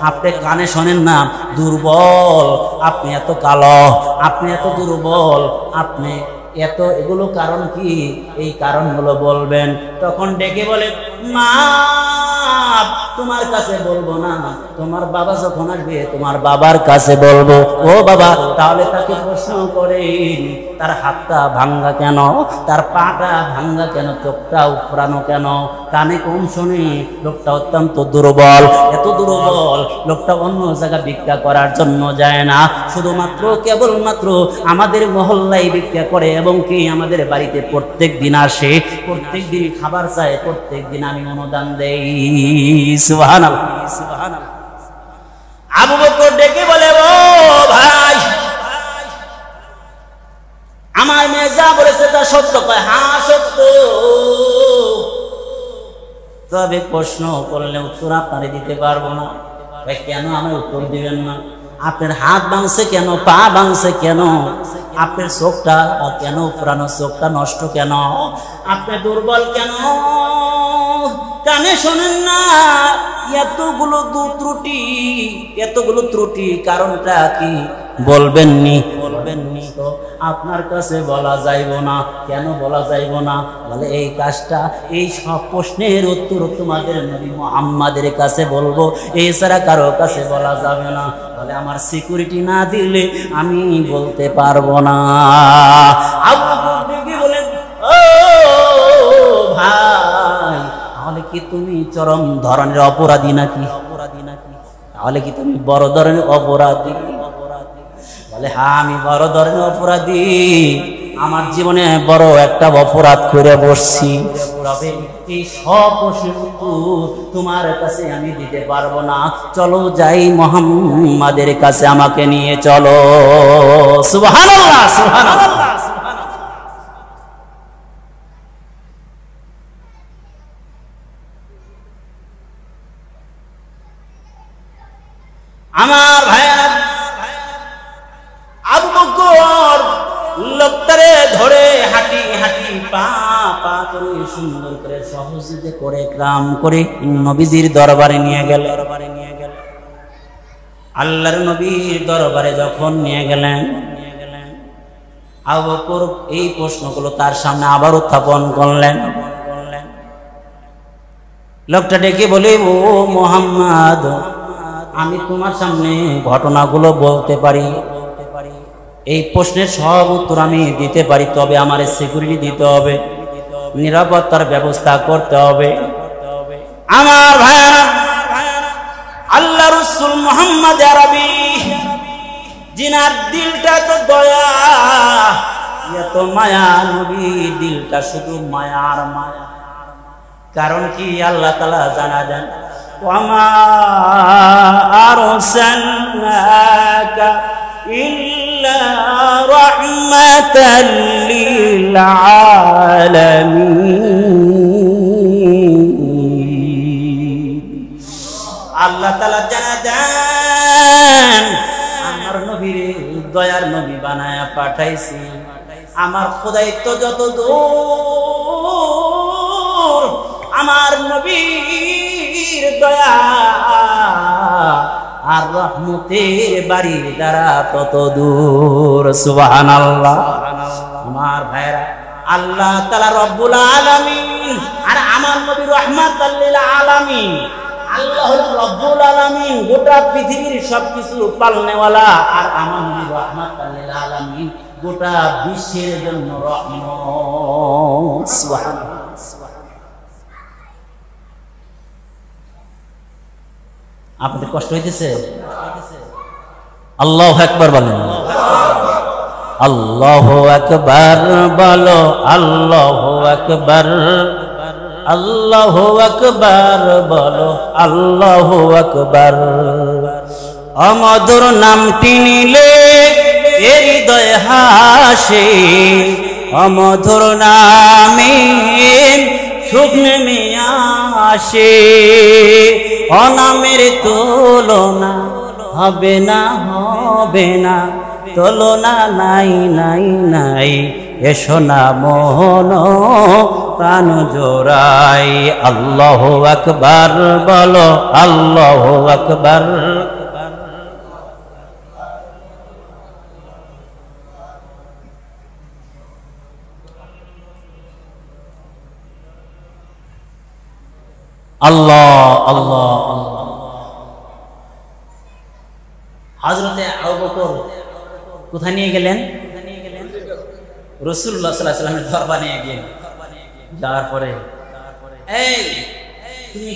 আপনি কানে শোনেন না, দুর্বল, আপনি এত কালো, আপনি এত দুর্বল, আপনি এত, এগুলো কারণ কি? এই কারণগুলো বলবেন। তখন ডেকে বলে, মা তোমার কাছে বলবো না, তোমার বাবা যখন আসবে তোমার বাবার কাছে বলবো। ও বাবা, তাহলে তাকে প্রশ্ন করে তার হাতটা ভাঙ্গা কেন, তার পাটা ভাঙ্গা কেন, চোখটা উপড়ানো কেন, কানে কম শোনে, লোকটা অত্যন্ত দুর্বল। এত দুর্বল লোকটা অন্য জায়গা ভিক্ষা করার জন্য যায় না, শুধুমাত্র কেবলমাত্র আমাদের মহল্লায় ভিক্ষা করে এবং কি আমাদের বাড়িতে প্রত্যেক দিন আসে, প্রত্যেক দিন খাবার চায়, প্রত্যেক দিন আমি অনুদান দেই। সুবহানাল্লাহ, সুবহানাল্লাহ। আবু বকর ডেকে বলে, ও ভাই, আমার মেয়ে যা বলেছে তা সত্য? কয়, হ্যাঁ সত্য, তবে প্রশ্ন করলে উত্তর আপনারে দিতে পারবো না। ভাই, কেন আমার উত্তর দিবেন না? আপনার হাত ভাঙছে কেন, পা ভাঙছে কেন, আপনার চোখটা কেন পুরানো, চোখটা নষ্ট কেন, আপনি দুর্বল কেন, কানে শোনেন না, এতগুলো ত্রুটি, এতগুলো ত্রুটি, কারণটা কি বলবেননি? বলবেননি তো আপনার কাছে বলা যাইব না। কেন বলা যাইব না? বলে এই কাজটা, এই সব প্রশ্নের উত্তর তোমাদের নবী মুহাম্মাদের কাছে বলবো, এছাড়া কারো কাছে বলা যাবে না। বলে আমার সিকিউরিটি না দিলে আমি বলতে পারবো না। আবু বকর বলেন, ও ভাই, তাহলে কি তুমি চরম ধরনের অপরাধী নাকি? অপরাধী নাকি? তাহলে কি তুমি বড় ধরনের অপরাধী? বলে, হ্যাঁ আমি বড় ধরনের অপরাধী, আমার জীবনে বড় একটা অপরাধ করে বসছি, তবে এই সব প্রশ্নের উত্তর তোমার কাছে আমি দিতে পারবো না। চলো যাই মুহাম্মাদের কাছে, আমাকে নিয়ে চলো। সুবহানাল্লাহ, সুবহানাল্লাহ। আমার ভাইয়েরা, আবু বকর লোকটারে ধরে হাঁটি হাঁটি পা পা করে সুন্দর করে সহজে করে গ্রাম করে নবীজির দরবারে নিয়ে গেল। আল্লাহর নবীর দরবারে যখন নিয়ে গেলেন, আবু বকর এই প্রশ্নগুলো তার সামনে আবার উত্থাপন করলেন। লোকটা ডেকে বলে, ও মুহাম্মদ, আমি তোমার সামনে ঘটনাগুলো বলতে পারি, এই প্রশ্নের সব উত্তর আমি দিতে পারি, তবে আমার সিকিউরিটি দিতে হবে, নিরাপত্তার ব্যবস্থা করতে হবে। আমার ভাইরা, আল্লাহ রাসূল মুহাম্মদ আরবি, জিনার দিলটা তো দয়া, এত মায়া, নবী দিলটা শুধু মায়া আর মায়া। কারণ কি আল্লাহ তাআলা জানা দেন, ওয়ামা আরসালনাকা ইল্লা রাহমাতাল লিল আলামিন। আল্লাহ তাআলা জানা দেন, আমার নবীরে দয়ার নবী বানায়া পাঠাইছি। আমার খোদাইত্ব যত দূর, আমার নবীর দয়া আর রহমতের বাড়ি দ্বারা তত দূর। সুবহানাল্লাহ। আমার ভাইরা, আল্লাহ তাআলা রব্বুল আলামিন আর আমার নবী রাহমাতাল লিল আলামিন। আল্লাহ হলো রব্বুল আলামিন, গোটা পৃথিবীর সবকিছু পালনেওয়ালা, আর আমার নবী রাহমাতাল লিল আলামিন, গোটা বিশ্বের জন্য রহমত। সুবহানাল্লাহ। আপনাদের কষ্ট হইতেছে? আল্লাহু আকবার বলেন, আল্লাহু আকবার বলো, আল্লাহু আকবার, আল্লাহু আকবার বলো, আল্লাহু আকবার। অমধুর নামটি নিলে হৃদয় হাসে, অমধুর নামে সুখ নেমে আসে, অনামের তুলনা হবে না, হবে না, তুলনা নাই নাই নাই। এসো না মোহন প্রাণ জোড়াই, আল্লাহু আকবার বলো, আল্লাহু আকবার। আল্লাহ আল্লাহ আল্লাহ। হযরতে আবু বকর কোথায় নিয়ে গেলেন? রাসূলুল্লাহ সাল্লাল্লাহু আলাইহি ওয়াসাল্লামের দরবারে নিয়ে গেলেন। যাওয়ার পরে এই তুমি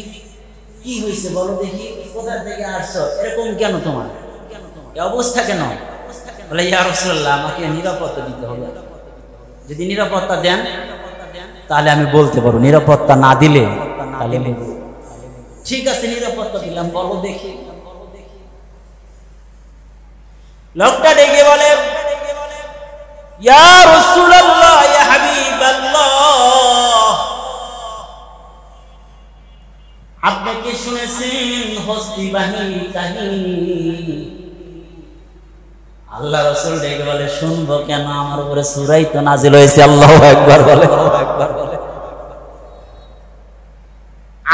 কি হয়েছে বলো দেখি, কোথা থেকে আসছো, এরকম কেন, তোমার এই অবস্থা কেন? বলে ইয়া রাসূলুল্লাহ আমাকে নিরাপত্তা দিতে হবে, যদি নিরাপত্তা দেন তাহলে আমি বলতে পারবো, নিরাপত্তা না দিলে তাহলে ঠিক আছে নিরাপত্তা দিলাম, বলো দেখি। লোকটা ডেকে বলে ইয়া রাসূলুল্লাহ ইয়া হাবিবাল্লাহ, আপনি কি শুনেছেন হস্তি বাহিনীর কাহিনী? আল্লাহ রাসূল ডেকে বলে শুনবো কেন, আমার উপরে সূরাই তো নাজিল হয়েছে। আল্লাহু আকবার বলে, আল্লাহু আকবার বলে।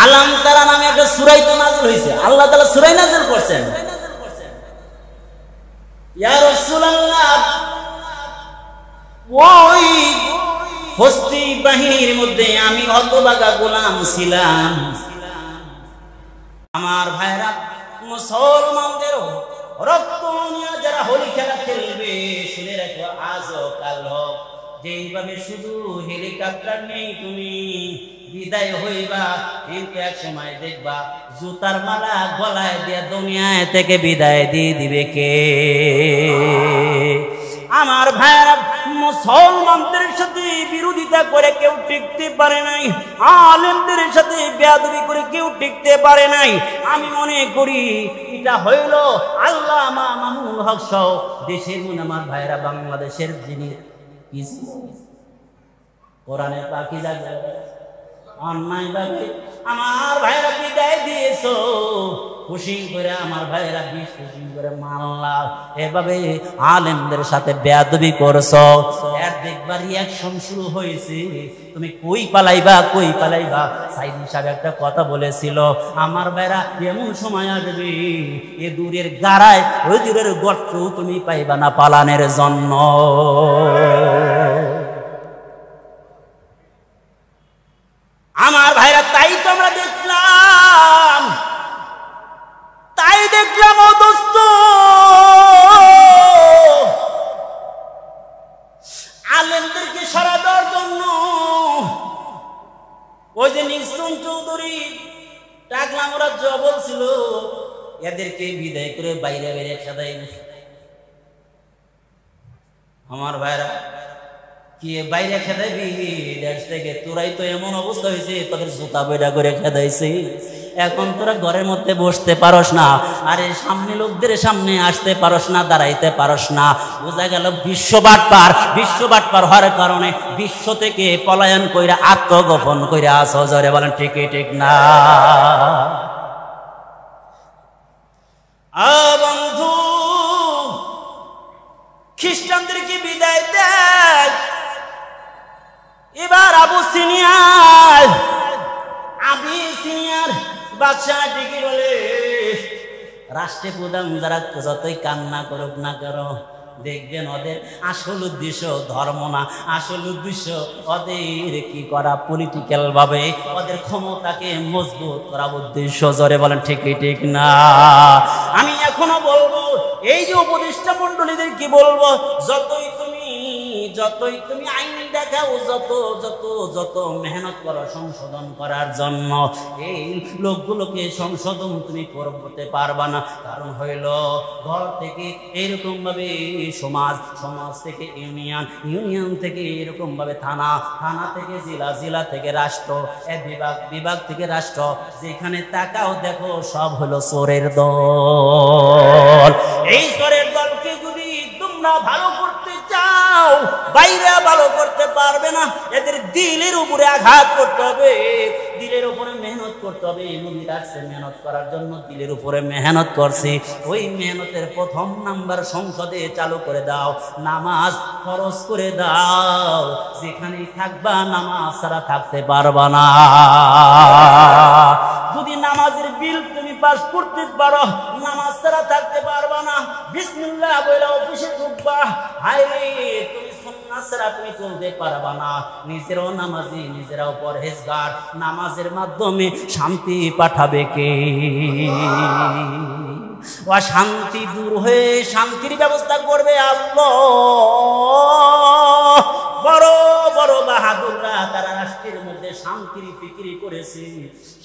আলাম তারা নামে একটা সূরাই তো নাজিল হয়েছে, আল্লাহ তাআলা সূরাই নাজিল করছেন। ইয়া রাসূলুল্লাহ ওই হস্তি বাহিনীর মধ্যে আমি হতভাগা গোলাম ছিলাম। আমার ভাইরা মুসলমানদের রক্ত নিয়ে যারা হোলি খেলা খেলবে শুনে রাখো আজ কাল হোক, যেইভাবে শুধু হেলিকপ্টার নেই তুমি বিদায় হইবা, কিন্তু এক সময় দেখবা জুতার মালা গলায় দিয়ে দুনিয়ায় থেকে বিদায় দিয়ে দিবে কে? আমার ভাইরা মুসলমানদের সাথে বিরোধিতা করে কেউ টিকতে পারে নাই, আলেমদের সাথে বেয়াদবি করে কেউ টিকতে পারে নাই। আমি মনে করি এটা হইল আল্লামা মামুনুল হক সহ দেশের মনে আমার ভাইরা বাংলাদেশের যিনি কোরআনের পাকিজা অন্যায় ভাবে আমার ভাইরা বিদায় দিয়েছো, খুশি করে আমার ভাইরা বিশ খুশি করে মানলা, এভাবে আলেমদের সাথে বেয়াদবি করছো, এর দেখবার রিয়াকশন শুরু হয়েছে। তুমি কই পালাইবা, কই পালাইবা? সাইদ সাহেব একটা কথা বলেছিল, আমার ভাইরা এমন সময় আসবে এ দূরের গাড়ায় ওই দূরের গর্ত তুমি পাইবা না পালানের জন্য। আমার ভাইরা তাই তো আমরা দেখলাম, তাই দেখলাম ও দোস্ত, আলেমদেরকে সারা দেওয়ার জন্য ওই যে নিঃসুন চৌধুরী ডাকলাম, ওরা জবল ছিল, এদেরকে বিদায় করে বাইরে বাইরে খেদাই। আমার ভাইরা কি বাইরে খেদাইবি দেশ থেকে? তোরাই তো এমন অবস্থা হয়েছে তোদের জুতা বেড়া করে খেদাইছে, এখন তোরা ঘরের মধ্যে বসতে পারস না, আরে সামনে লোকদের সামনে আসতে পারস না, দাঁড়াইতে পারস না। বোঝা গেল বিশ্ব বাটপার হওয়ার কারণে বিশ্ব থেকে পলায়ন কইরা আত্মগোপন কইরা আসো। জোরে বলেন ঠিক ঠিক না? বন্ধু খ্রিস্টানদেরকে বিদায় দেয়, এবার আবিসিনিয়ার বাদশাহ ডেকে বলে রাষ্ট্রে প্রধান যারা যতই কান্না করুক না করো, দেখবেন ওদের আসল উদ্দেশ্য ধর্ম না, আসল উদ্দেশ্য ওদের কি করা পলিটিক্যাল ভাবে ওদের ক্ষমতাকে মজবুত করা উদ্দেশ্য। জোরে বলেন ঠিক ঠিক না? আমি এখনো বলবো এই যে উপদেষ্টা মন্ডলীদের কি বলবো, যতই তুমি আইন দেখাও, যত মেহনত করো সংশোধন করার জন্য, এই লোকগুলোকে সংশোধন তুমি করতে পারবা না। কারণ হইল ঘর থেকে এরকম ভাবে সমাজ থেকে ইউনিয়ন থেকে এরকম ভাবে থানা থেকে জেলা থেকে রাষ্ট্র, বিভাগ থেকে রাষ্ট্র, যেখানে তাকাও দেখো সব হলো চোরের দল। এই চোরের দলকে যদি তোমরা ভালো করতে চাও, বাইরে ভালো করতে পারবে না, এদের দিলের উপরে আঘাত করতে হবে, দিলের উপরে মেহনত করতে হবে। মুমিন আসছে মেহনত করার জন্য, দিলের উপরে মেহনত করছে, ওই মেহনতের প্রথম নাম্বার সংসদে চালু করে দাও, নামাজ ফরজ করে দাও, যেখানে থাকবা নামাজ ছাড়া থাকতে পারবা না। যদি নামাজের বিল তুমি পাস করতে পারো, নামাজ ছাড়া থাকতে পারবা না। বিসমিল্লাহ বলে অফিসে ঢুকবা, হায় রে তুমি সুন্নাত ছাড়া ছাড়া তুমি চলতে পারবা না। নিজেরাও নামাজি, নিজেরাও পরহেজগার, নামাজের মাধ্যমে শান্তি পাঠাবে কে? শান্তি দূর হয়ে শান্তির ব্যবস্থা করবে আল্লাহ। বড় বড় বাহাদুররা তারা রাষ্ট্রের মধ্যে শান্তির ফিকিরি করেছে,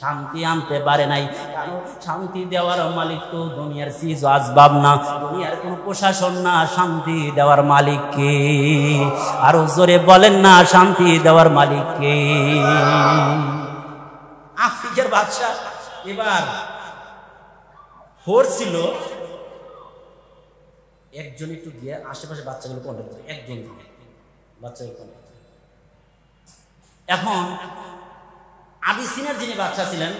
শান্তি আনতে পারে নাই। কারণ শান্তি দেওয়ার মালিক তো দুনিয়ার চিজ আসবাব না, দুনিয়ার কোন প্রশাসন না, শান্তি দেওয়ার মালিক কে? আরো জোরে বলেন না, শান্তি দেওয়ার মালিক কে? আফ্রিকার বাদশা এবার ছিল একজন, একটু গিয়ে আশেপাশে বাচ্চাগুলো কন্ট্রোল করে, একজন বাচ্চাগুলো কন্ট্রোল করে। এখন আবিসিনিয়ার যিনি বাদশা ছিলেন,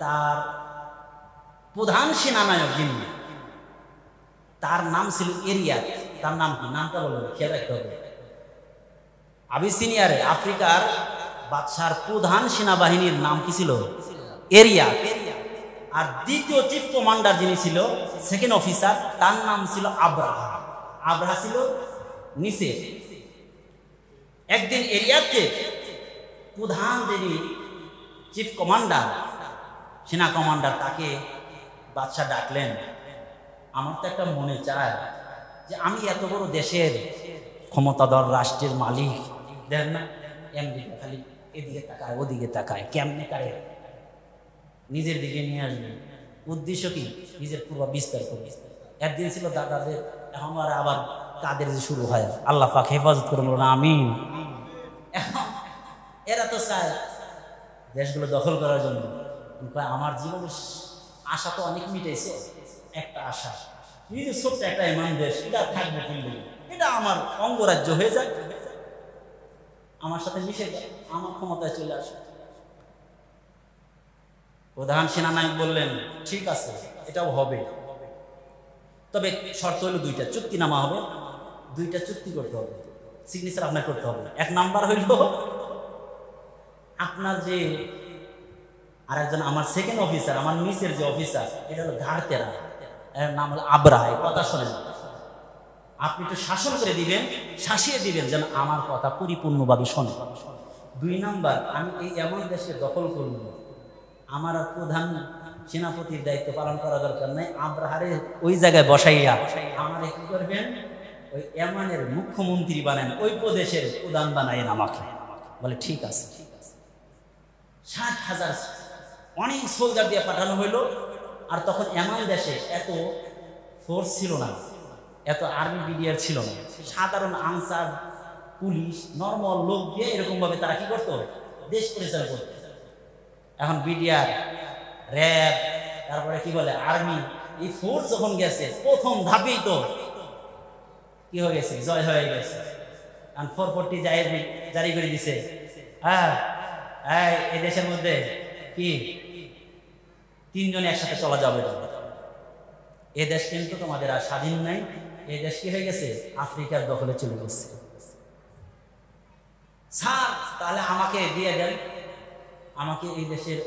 তার প্রধান সেনানায়ক যিনি, তার নাম ছিল এরিয়াত। তার নাম কি? নামটা বলবেন, খেয়াল রাখতে হবে। আবিসিনিয়ারে আফ্রিকার বাদশার প্রধান সেনাবাহিনীর নাম কি ছিল? এরিয়াত। আর দ্বিতীয় চিফ কমান্ডার যিনি ছিল, সেকেন্ড অফিসার, তার নাম ছিল আব্রাহা। আব্রাহা ছিল নিচে। একদিন এরিয়াতকে প্রধান যিনি চিফ কমান্ডার, সেনা কমান্ডার, তাকে বাদশা ডাকলেন। আমার তো একটা মনে চায় যে আমি এত বড় দেশের ক্ষমতাধর রাষ্ট্রের মালিক, দেখেন না এমদিকে খালি এদিকে তাকায় ওদিকে তাকায়, কেমনে কারে নিজের দিকে নিয়ে আসবে। উদ্দেশ্য কি? নিজের প্রভাব বিস্তার করবে। একদিন ছিল দাদাদের, এখন আর আবার কাদের যে শুরু হয়। আল্লাহ পাক হেফাজত করে বলুন আমিন। এখন এরা তো চায় দেশগুলো দখল করার জন্য। আমার জীবনের আশা তো অনেক মিটেছে, একটা আশা, নিজের ছোট্ট একটা এমন দেশ, এটা থাকবে কিন্তু এটা আমার অঙ্গরাজ্য হয়ে যায়, আমার সাথে মিশে যায়, আমার ক্ষমতায় চলে আসে। প্রধান সেনানায়ক বললেন ঠিক আছে, এটাও হবে, তবে শর্ত হলো দুইটা, চুক্তিনামা হবে, দুইটা চুক্তি করতে হবে, সিগনেচার আপনার করতে হবে। এক নাম্বার হইল আপনার যে আরেকজন আমার সেকেন্ড অফিসার, আমার নিচের যে অফিসার, এটা হলো ঘাড়তেরা, এর নাম হলো আব্রাহা। কথা শোনেন, আপনি একটু শাসন করে দিবেন, শাসিয়ে দিবেন যেন আমার কথা পরিপূর্ণভাবে শোনে। দুই নাম্বার, আমি এই এমন দেশকে দখল করব, আমার আর প্রধান সেনাপতির দায়িত্ব পালন করা দরকার নাই, আব্রাহারে ওই জায়গায় বসাইয়া আমারে কি করবেন, ওই এমানের মুখ্যমন্ত্রী বানান, ওই প্রদেশের প্রধান বানাইন আমাকে। বলে ঠিক আছে। 60,000 অনেক সোলজার দিয়ে পাঠানো হইল। আর তখন এমন দেশে এত ফোর্স ছিল না, এত আর্মি বিডিআর ছিল না, সাধারণ আনসার, পুলিশ, নর্মাল লোক দিয়ে এরকম ভাবে তারা কি করতো, দেশ পরিচালনা করতো। এখন বিডিআর, র্যাব, তারপরে কি বলে আর্মি, এই ফোর্স যখন গেছে, প্রথম ধাপেই তো কি হয়ে গেছে, জয় হয়ে গেছে। 440 জারি করে দিছে। হ্যাঁ, এই দেশের মধ্যে কি 3 জনে একসাথে চলা যাবে না। এ দেশ কিন্তু তোমাদের আর স্বাধীন নাই, এই দেশ কি হয়ে গেছে, আফ্রিকার দখলে চলে গেছে। স্যার তাহলে আমাকে দিয়ে দেন, আমাকে এই দেশের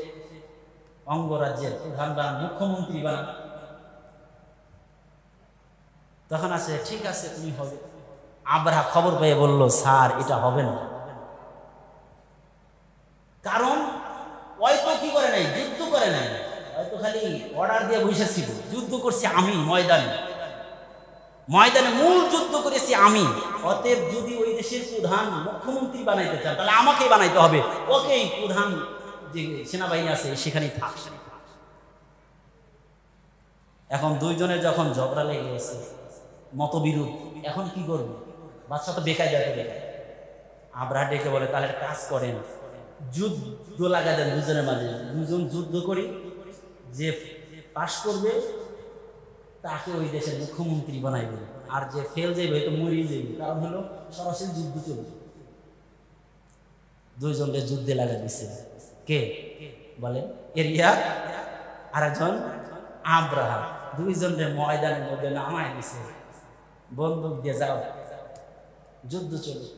অঙ্গরাজ্যের প্রধান বানান, মুখ্যমন্ত্রী বানান। তখন আছে ঠিক আছে তুমি হবে। আব্রাহা খবর পেয়ে বলল স্যার এটা হবে না, কারণ হয়তো কি করে নাই, যুদ্ধ করে নাই, হয়তো খালি অর্ডার দিয়ে বসেছিল। যুদ্ধ করছি আমি ময়দানে, ময়দানে মূল যুদ্ধ করেছি আমি। অতএব যদি ওই দেশের প্রধান মুখ্যমন্ত্রী বানাইতে চান তাহলে আমাকেই বানাইতে হবে, ওকেই প্রধান যে সেনাবাহিনী আছে সেখানেই থাক। এখন দুইজনের যখন ঝগড়া লেগে গেছে, মতবিরোধ, এখন কি করবে, বাচ্চা তো বেকায় যাবে, বেকায়। আব্রাহা ডেকে বলে তাহলে কাজ করেন, যুদ্ধ লাগা দেন দুজনের মাঝে, দুজন যুদ্ধ করি, যে পাশ করবে তাকে ওই দেশের মুখ্যমন্ত্রী বানাইবে, আর যে ফেল যাবে হয়তো মরিয়ে যাবে, কারণ হলো সরাসরি যুদ্ধ চলবে। দুইজনকে যুদ্ধে লাগা দিচ্ছে, কে বলেন, এরিয়াত আর একজন আব্রাহা। দুইজনের ময়দানের মধ্যে নামায় দিছে, বন্দুক দিয়ে যাও, যুদ্ধ চলবে।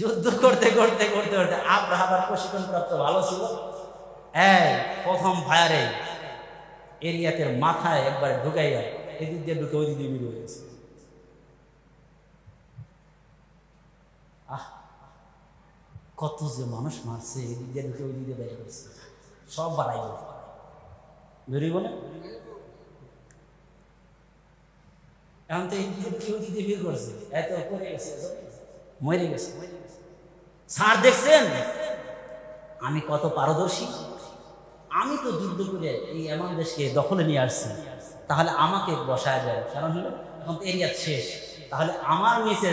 যুদ্ধ করতে করতে করতে করতে আব্রাহার প্রশিক্ষণ প্রাপ্ত ভালো ছিল, প্রথম ফায়ারে এরিয়াতের মাথায় একবার ঢুকাইয়া এদিক দিয়ে ঢুকে ওই দিক দিয়ে বেরিয়ে গেছে। কত যে মানুষ মারছে, এদিক দিয়ে ঢুকে ওই দিকে বের করছে, সব বাড়াইব বেরিয়ে বলে। এখন তো এই কেউ দিতে বের করছে, এত করে গেছে, মরে গেছে। স্যার দেখছেন আমি কত পারদর্শী, আমি তো যুদ্ধ করে এই এমন দেশকে দখলে নিয়ে আসছি, তাহলে আমাকে বসায় দেয়। কারণ হলো এখন তো এরিয়া শেষ, তাহলে আমার নিচে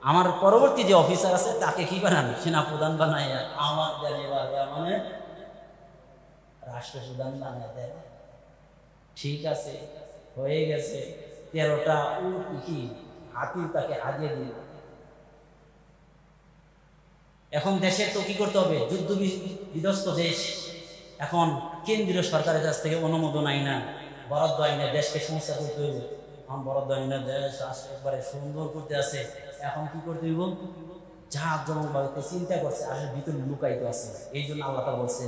আমার পরবর্তী যে অফিসার আছে তাকে কি বানান, সেনাপ্রধান বানায়, আমার মানে রাষ্ট্রপ্রধান বানায় দেয়। ঠিক আছে, হয়ে গেছে। 13টা কি হাতি তাকে হারিয়ে দিল। এখন দেশের তো কি করতে হবে, যুদ্ধ বিধ্বস্ত দেশ, এখন কেন্দ্রীয় সরকারের কাছ থেকে অনুমোদন আইনা, বরাদ্দ আইনা দেশকে সমস্যা করতে হইব। এখন বরাদ্দ আইনা দেশ একবারে সুন্দর করতে আছে, এখন কি করতে হইব, যা জমক ভাবে চিন্তা করছে আসলে ভিতরে লুকায়িত আছে। এই জন্য আল্লাহ তাআলা বলছে,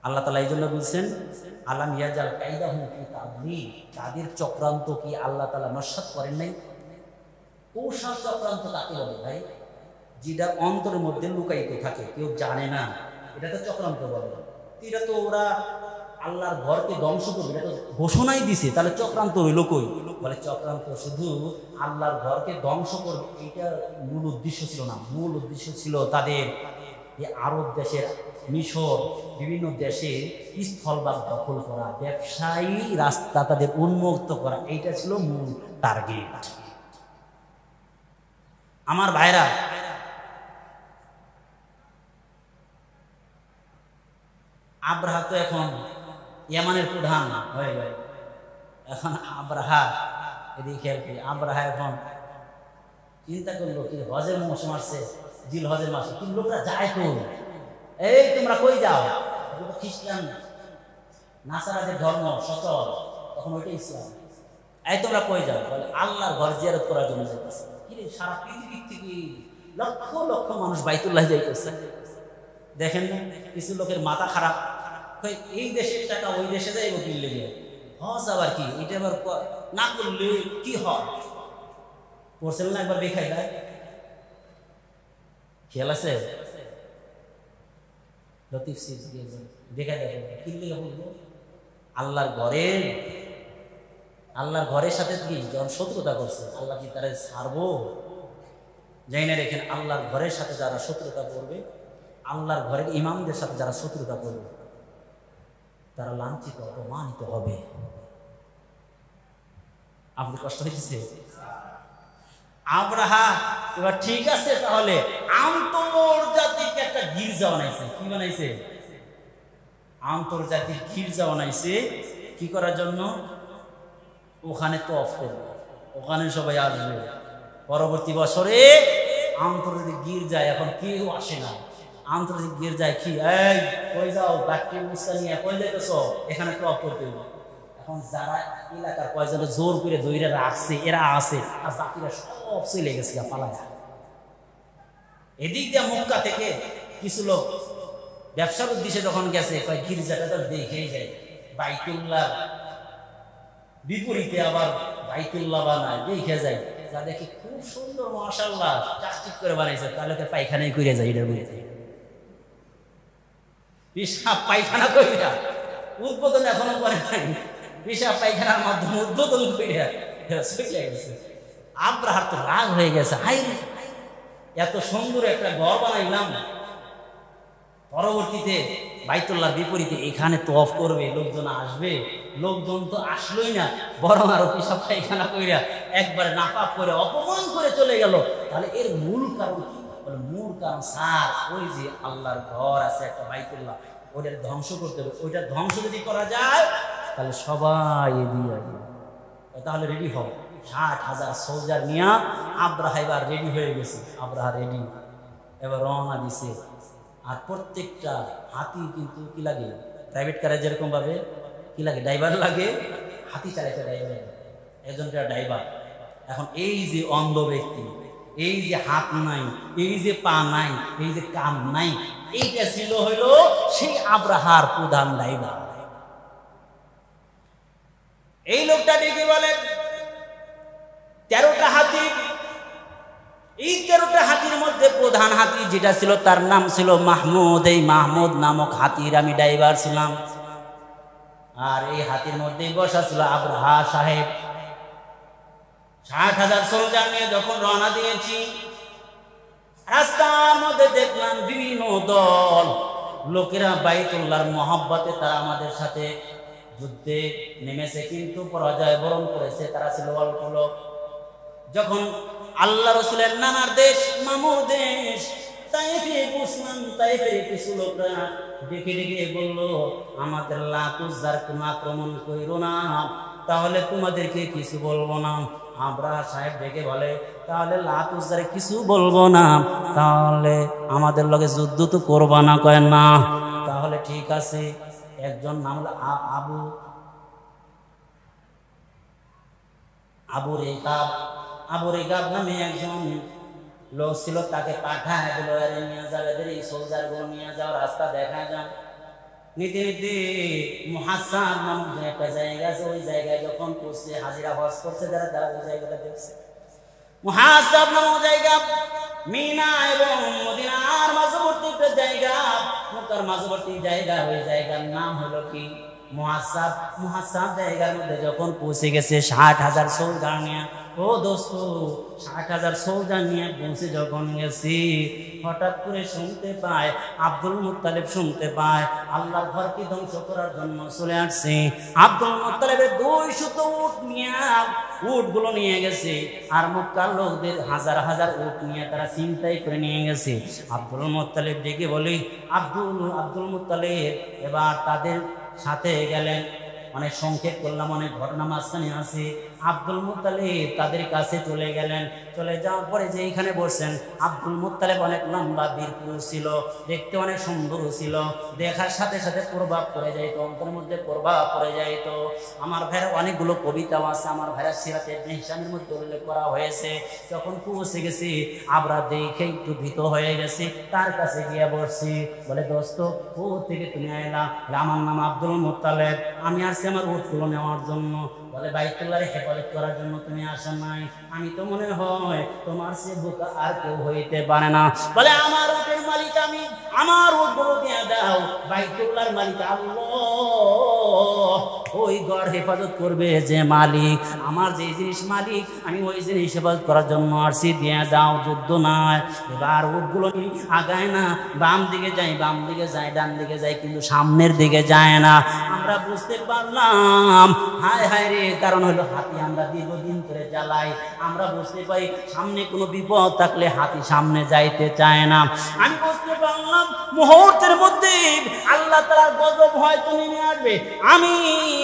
আল্লাহ তাআলা এই জন্য বলছেন আলাম ইয়াজাল কাইদাহুম ফি তাদলিল, তাদের চক্রান্ত কি আল্লাহ তাআলা নস্যাৎ করেন নাই? কৌশল চক্রান্ত কাকে বলে ভাই? যেটা অন্তরের মধ্যে লুকায়িত থাকে, কেউ জানে না, এটা তো চক্রান্ত বলে। এটা তো ওরা আল্লাহর ঘরকে ধ্বংস করবে, এটা তো ঘোষণাই দিছে, তাহলে চক্রান্ত হইল কই? বলে চক্রান্ত শুধু আল্লাহর ঘরকে ধ্বংস করবে, এইটা মূল উদ্দেশ্য ছিল না। মূল উদ্দেশ্য ছিল তাদের এই আরব দেশের, মিশর, বিভিন্ন দেশে স্থলভাগ দখল করা, ব্যবসায়ী রাস্তা তাদের উন্মুক্ত করা, এইটা ছিল মূল টার্গেট। আমার ভাইরা, আব্রাহা তো এখন ইয়ামানের প্রধান হয়ে গেল। এখন আব্রাহা এদিকে আব্রাহা এখন চিন্তা করলো কি হজের মৌসুম আসছে, জিল হজের মাসে, কিন্তু লোকরা যায় তো, এই তোমরা কই যাও? খ্রিস্টান নাসারাদের ধর্ম সচল, তখন ওইটা ইসলাম। এই তোমরা কই যাও? বলে আল্লাহর ঘর জিয়ারত করার জন্য যাইতেছে। কি রে, সারা পৃথিবীর থেকে লক্ষ লক্ষ মানুষ বাইতুল্লাহ যাইতেছে। দেখেন না, কিছু লোকের মাথা খারাপ, এই দেশের টাকা ওই দেশে যাইব কি লেগে, হজ আবার কি, এটা আবার না করলে কি হয়? করছেন না একবার দেখাই দেয়, খেয়াল আছে? লতিফ সিদ্দিকী দেখা দেখেন কি লেগে বলবো, আল্লাহর ঘরের সাথে কি যখন শত্রুতা করছে, আল্লাহ কি তারা ছাড়বো? যাই না, রেখেন আল্লাহর ঘরের সাথে যারা শত্রুতা করবে, আল্লাহর ঘরের ইমামদের সাথে যারা শত্রুতা করবে, তারা লাঞ্ছিত অপমানিত হবে। আপনার কষ্ট হয়েছে? আব্রাহা এবার ঠিক আছে, তাহলে আন্তর্জাতিক একটা গির্জা বানাইছে। কি বানাইছে? আন্তর্জাতিক গির্জা বানাইছে। কি করার জন্য? ওখানে তওয়াফ করবে, ওখানে সবাই আসবে। পরবর্তী বছরে আন্তর্জাতিক গির্জায় এখন কেউ আসে না। আন্তর্জাতিক গির্জায় কি, এই কই যাও, বাকি মুস্তা নিয়ে কই যাইতেছ? এখানে তওয়াফ করতে হবে। এখন যারা এলাকার কয়েকজনে জোর করে দইরা রাখছে, এরা আছে, আর বাকিরা সব চলে গেছে পালায়। এদিক দিয়ে মক্কা থেকে কিছু লোক ব্যবসার উদ্দেশ্যে যখন গেছে, কয় গির্জাটা তো দেখেই যায়, বাইতুল্লাহ বিপরীতে আবার বাইতুল্লাহ বানায়, দেখে যায়, যা দেখি খুব সুন্দর মাশাআল্লাহ চাকচিক করে বানাইছে, তাহলে তো পায়খানাই করে যায়। এটার বুঝতে পিসাব পায়খানা কইরা উদ্বোধন এখনো করে নাই, পিসাব পায়খানার মাধ্যমে উদ্বোধন কইরা চলে গেছে। আব্রাহার তো রাগ হয়ে গেছে, হাই এত সুন্দর একটা ঘর বানাইলাম, পরবর্তীতে বাইতুল্লাহর বিপরীতে এখানে তওয়াফ করবে, লোকজন আসবে, লোকজন তো আসলোই না, বরং আরো পিসাব পায়খানা কইরা একবার নাপাক করে অপমান করে চলে গেল। তাহলে এর মূল কারণ কি? মূল কারণ স্যার, ওই যে আল্লাহর ঘর আছে একটা বাইতুল্লাহ, ওইটা ধ্বংস করতে হবে। ওইটা ধ্বংস যদি করা যায় তাহলে সবাই এগিয়ে আসবে। তাহলে রেডি হও। 60,000 সোলজার নিয়ে আব্রাহা এবার রেডি হয়ে গেছে। আব্রাহা রেডি, এবার রওনা দিছে। আর প্রত্যেকটা হাতি কিন্তু কি লাগে, প্রাইভেট কারে যেরকম ভাবে কি লাগে, ড্রাইভার লাগে, হাতি চালাইতে ড্রাইভার লাগে, একজনটা ড্রাইভার। এখন এই যে অন্ধ ব্যক্তি, এই যে হাত নাই, এই যে পা নাই, এই যে কান নাই, এইটা ছিল হইল সেই আব্রাহার প্রধান ড্রাইভার। এই লোকটা ডেকে বলেন 13টা হাতি এই 13টা হাতির মধ্যে প্রধান হাতি যেটা ছিল তার নাম ছিল মাহমুদ। এই মাহমুদ নামক হাতির আমি ড্রাইভার ছিলাম। আর এই হাতির মধ্যেই বসা ছিল আবরাহা সাহেব। 60,000 সোলজার নিয়ে যখন রওনা দিয়েছি, রাস্তার মধ্যে দেখলাম বিভিন্ন দল লোকেরা বাইতুল্লাহর মহব্বতে তারা আমাদের সাথে যুদ্ধে নেমেছে, কিন্তু পরাজয় বরণ করেছে। তারা ছিল অল্প লোক। যখন আল্লাহ রসুলের নানার দেশ, মামুর দেশ তাইফে পৌঁছলাম, তাইফের কিছু লোকরা ডেকে ডেকে বলল, আমাদের লাত উজ্জার কোন আক্রমণ কইরো না, তাহলে তোমাদেরকে কিছু বলবো না। আবরাহা সাহেব ডেকে বলে, তাহলে লাত উজ্জারে কিছু বলবো না, তাহলে আমাদের লগে যুদ্ধ তো করবা না? কয় না। তাহলে ঠিক আছে। একজন নাম হলো আবু রেগাব নামে একজন লোক ছিল, তাকে পাঠায় দিল, আরে নিয়ে যাও, এদের এই সোলজার গুলো নিয়ে যাও, রাস্তা দেখা যাও। নীতি নীতি মুহাসাব নামক একটা জায়গা আছে, ওই জায়গায় যখন পৌঁছে হাজিরা হজ করছে যারা, তারা ওই জায়গাটা দেখছে। মুহাসাব নামক জায়গা মিনা এবং মদিনার মাঝবর্তী একটা জায়গা, মক্কার মাঝবর্তী জায়গা। ওই জায়গার নাম হলো কি? মুহাসাব। মুহাসাব জায়গার মধ্যে যখন পৌঁছে গেছে 60,000 সোলজার নিয়ে, ও দোস্ত 60,000 সোলজার নিয়ে পৌঁছে যখন গেছি, হঠাৎ করে শুনতে পায়, আব্দুল মুত্তালিব শুনতে পায় আল্লাহর ঘরকে ধ্বংস করার জন্য চলে আসছে। আব্দুল মুত্তালিবের 200 উট নিয়ে, উটগুলো নিয়ে গেছে, আর মক্কার লোকদের হাজার হাজার উট নিয়ে তারা চিন্তাই করে নিয়ে গেছে। আব্দুল মুত্তালিব ডেকে বলি, আব্দুল মুত্তালিব এবার তাদের সাথে গেলেন। অনেক সংক্ষেপ করলাম, অনেক ঘটনা মাঝখানে আছে। আব্দুল মুত্তালিব তাদের কাছে চলে গেলেন। চলে যাওয়ার পরে যে এইখানে বসছেন, আব্দুল মুত্তালিব অনেক লম্বা বীর পুরুষ ছিল, দেখতে অনেক সুন্দর ছিল। দেখার সাথে সাথে প্রভাব পড়ে যাইতো, অন্তরের মধ্যে প্রভাব পড়ে যাইতো। আমার ভাইয়ের অনেকগুলো কবিতাও আছে, আমার ভাইয়ের সিরাতে ইবনে হিশামের মধ্যে উল্লেখ করা হয়েছে। যখন পৌঁছে গেছি, আমরা দেখে একটু ভীত হয়ে গেছি, তার কাছে গিয়ে বসছি। বলে, দোস্ত ও থেকে তুমি আইলা? আমার নাম আব্দুল মুত্তালিব, আমি আসছি আমার উটগুলো নেওয়ার জন্য। বলে, বাইতুল্লাহর হেফাজত করার জন্য তুমি আসো নাই? আমি তো মনে হয় তোমার সে বোকা আর কেউ হইতে পারে না। বলে, আমার উটের মালিক আমি, আমার উটগুলো দিয়ে দাও। বাইতুল্লাহর মালিক আল্লাহ, ওই ঘর হেফাজত করবে যে মালিক, আমার যে জিনিস মালিক, আমি ওই জিনিস হেফাজত করার জন্য আসছি, দিয়ে দাও, যুদ্ধ নাই। এবার উটগুলো নিয়ে আগায় না, বাম দিকে যাই, বাম দিকে যায়, ডান দিকে যায়, কিন্তু সামনের দিকে যায় না। আমরা বুঝতে পারলাম, হায় হায় রে, কারণ হলো হাতি আমরা দীর্ঘদিন ধরে জ্বালাই। আমরা বুঝতে পারি সামনে কোনো বিপদ থাকলে হাতি সামনে যাইতে চায় না। আমি বুঝতে পারলাম মুহূর্তের মধ্যে আল্লাহ তাআলার গজব হয়তো নেমে আসবে। আমি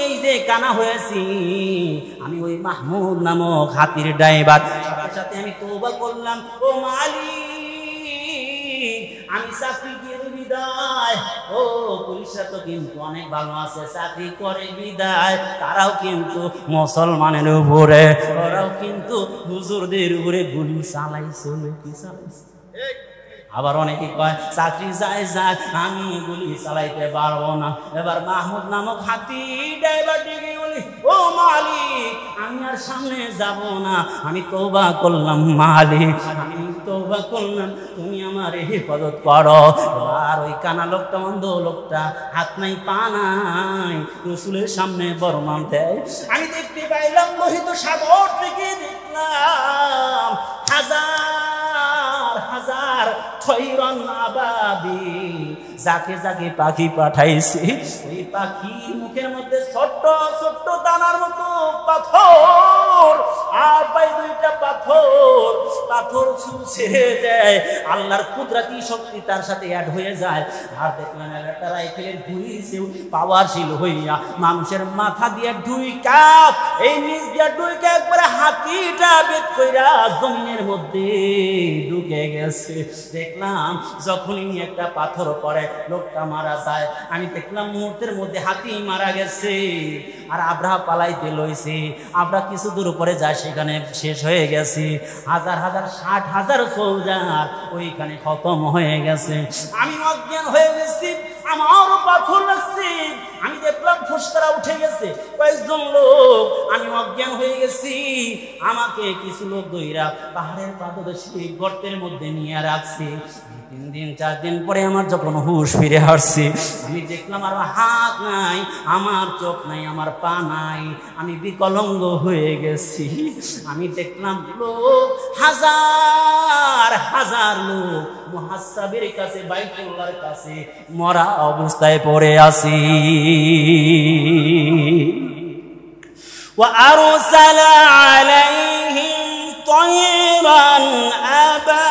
এই যে কানা হয়েছি, আমি ওই মাহমুদ নামক হাতির ড্রাইভার, সাথে সাথে আমি তওবা করলাম, ও মালিক, আমি চাকরি দিয়ে বিদায়। ও পুলিশরা তো কিন্তু অনেক ভালো আছে, চাকরি করে বিদায়, তারাও কিন্তু মুসলমানের উপরে, ওরাও কিন্তু হুজুরদের উপরে গুলি চালাইছে, কি চালাইছে। আবার অনেকে কয় চাকরি যায় যাক, আমি গুলি চালাইতে পারবো না। এবার মাহমুদ নামক হাতি ড্রাইভার ডেকে বলি, ও মালিক, আমি আর সামনে যাব না, আমি তওবা করলাম মালিক, আমি তওবা করলাম, তুমি আমার হেফাজত করো। এবার ওই কানা লোকটা, অন্ধ লোকটা, হাত নাই পা নাই, রসুলের সামনে বরমান দেয়। আমি দেখতে পাইলাম লোহিত সাগর থেকে দেখলাম হাজার হাজার খৈরন আবাবিল, যাকে যাকে পাখি পাঠাইছি, ওই পাখির মুখের মধ্যে ছোট্ট ছোট্ট দানার মতো পাথর, আর পাই দুইটা পাথর, পাথর ছুঁছে দেয়, আল্লাহর কুদরতি শক্তি তার সাথে অ্যাড হয়ে যায়। আর দেখলাম একটা রাইফেলের গুলিছেও পাওয়ারশীল হইয়া মানুষের মাথা দিয়ে ঢুইকা, এই নিচ দিয়ে ঢুইকা একবারে হাতিটা বেদ কইরা জমিনের মধ্যে ঢুকে গেছে। দেখলাম যখনই একটা পাথর পড়ে লোকটা মারা যায়। আমি দেখলাম মুহূর্তের মধ্যে হাতি মারা গেছে, আর আবরাহা পালাইতে লইছে। আমরা কিছু দূর পরে যায়, সেখানে শেষ হয়ে গেছে। হাজার হাজার 60,000 সোলজার ওইখানে খতম হয়ে গেছে। আমি অজ্ঞান হয়ে গেছি। আমারও পাথর লাগছে, আমি দেখলাম ফুসকারা উঠে গেছে, কয়েকজন লোক, আমি অজ্ঞান হয়ে গেছি। আমাকে কিছু লোক দইরা পাহাড়ের পাদদেশে গর্তের মধ্যে নিয়ে রাখছে। 3 দিন 4 দিন পরে আমার যখন হুশ ফিরে আসছে, আমি দেখলাম আমার হাত নাই, আমার চোখ নাই, আমার পা নাই, আমি বিকলাঙ্গ হয়ে গেছি। আমি দেখলাম লোক হাজার হাজার লোক মুহাসাবের কাছে, বাইতুল্লাহর কাছে মরা অবস্থায় পড়ে আছি। ওয়া আরসালা আলাইহিম তায়রান আবাবিল।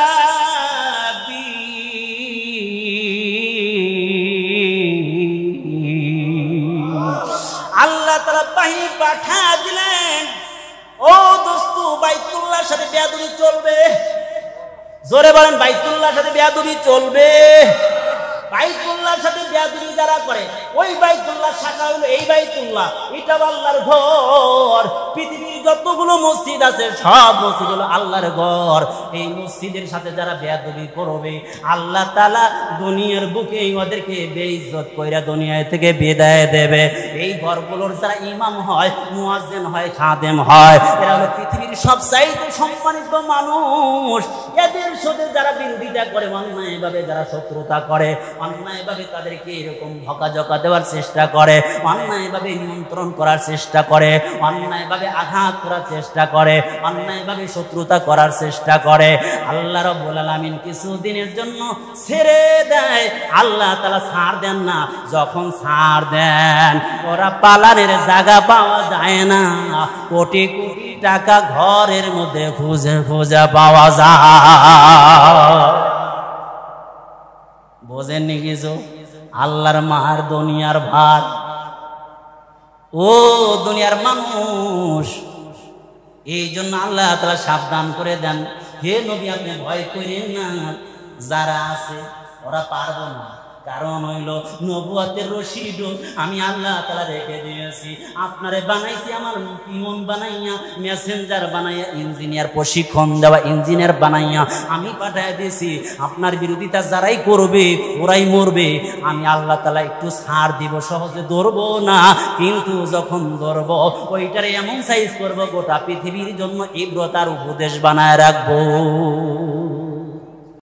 আল্লাহ তাআলা বাহিনী পাঠা দিলেন। ও দোস্ত, বাইতুল্লাহর সাথে বেয়াদবি চলবে? জোরে বলেন, বাইতুল্লাহর সাথে বেয়াদবি চলবে? বাইতুল্লাহর সাথে বেয়াদবি যারা করে, ওই বাইতুল্লাহ শাখা হলো এই বাইতুল্লাহ, এটা আল্লাহর ঘর। পৃথিবীর যতগুলো মসজিদ আছে সব মসজিদ হলো আল্লাহর ঘর। এই মসজিদের সাথে যারা বেয়াদবি করবে, আল্লাহ তাআলা দুনিয়ার বুকে ওদেরকে বেইজ্জত কইরা দুনিয়া থেকে বিদায় দেবে। এই ঘরগুলোর যারা ইমাম হয়, মুয়াজ্জিন হয়, খাদেম হয়, এরা হলো পৃথিবীর সবচাইতে সম্মানিত মানুষ। এদের সাথে যারা বিরোধিতা করে, অন্যায়ভাবে যারা শত্রুতা করে, অন্যায়ভাবে তাদেরকে এরকম ধোঁকা দেওয়ার চেষ্টা করে, অন্যায়ভাবে নিয়ন্ত্রণ করার চেষ্টা করে, অন্যায়ভাবে আঘাত করার চেষ্টা করে, অন্যায়ভাবে শত্রুতা করার চেষ্টা করে, আল্লাহ রাব্বুল আলামিন কিছুদিনের জন্য ছেড়ে দেয়। আল্লাহ তাআলা ছাড় দেন না। যখন ছাড় দেন, ওরা পালানের জায়গা পাওয়া যায় না। কোটি কোটি টাকা ঘরের মধ্যে খুঁজে খুঁজে পাওয়া যায়। বোঝেননি কিছু? আল্লাহর মার, দুনিয়ার ভার। ও দুনিয়ার মানুষ, এই জন্য আল্লাহ তাআলা সাবধান করে দেন, হে নবী আপনি ভয় করেন না, যারা আছে ওরা পারবো না। কারণ হইল নবুয়তের রশিদ আমি আল্লাহ তাআলা রেখে দিয়েছি। আপনারে বানাইছি আমার পিয়ন বানাইয়া, মেসেঞ্জার বানাইয়া, ইঞ্জিনিয়ার প্রশিক্ষণ দেওয়া ইঞ্জিনিয়ার বানাইয়া আমি পাঠায় দিয়েছি। আপনার বিরোধিতা যারাই করবে ওরাই মরবে। আমি আল্লাহ তাআলা একটু ছাড় দিব, সহজে ধরবো না, কিন্তু যখন ধরবো ওইটারে এমন সাইজ করবো গোটা পৃথিবীর জন্য ইবরত আর উপদেশ বানায় রাখবো।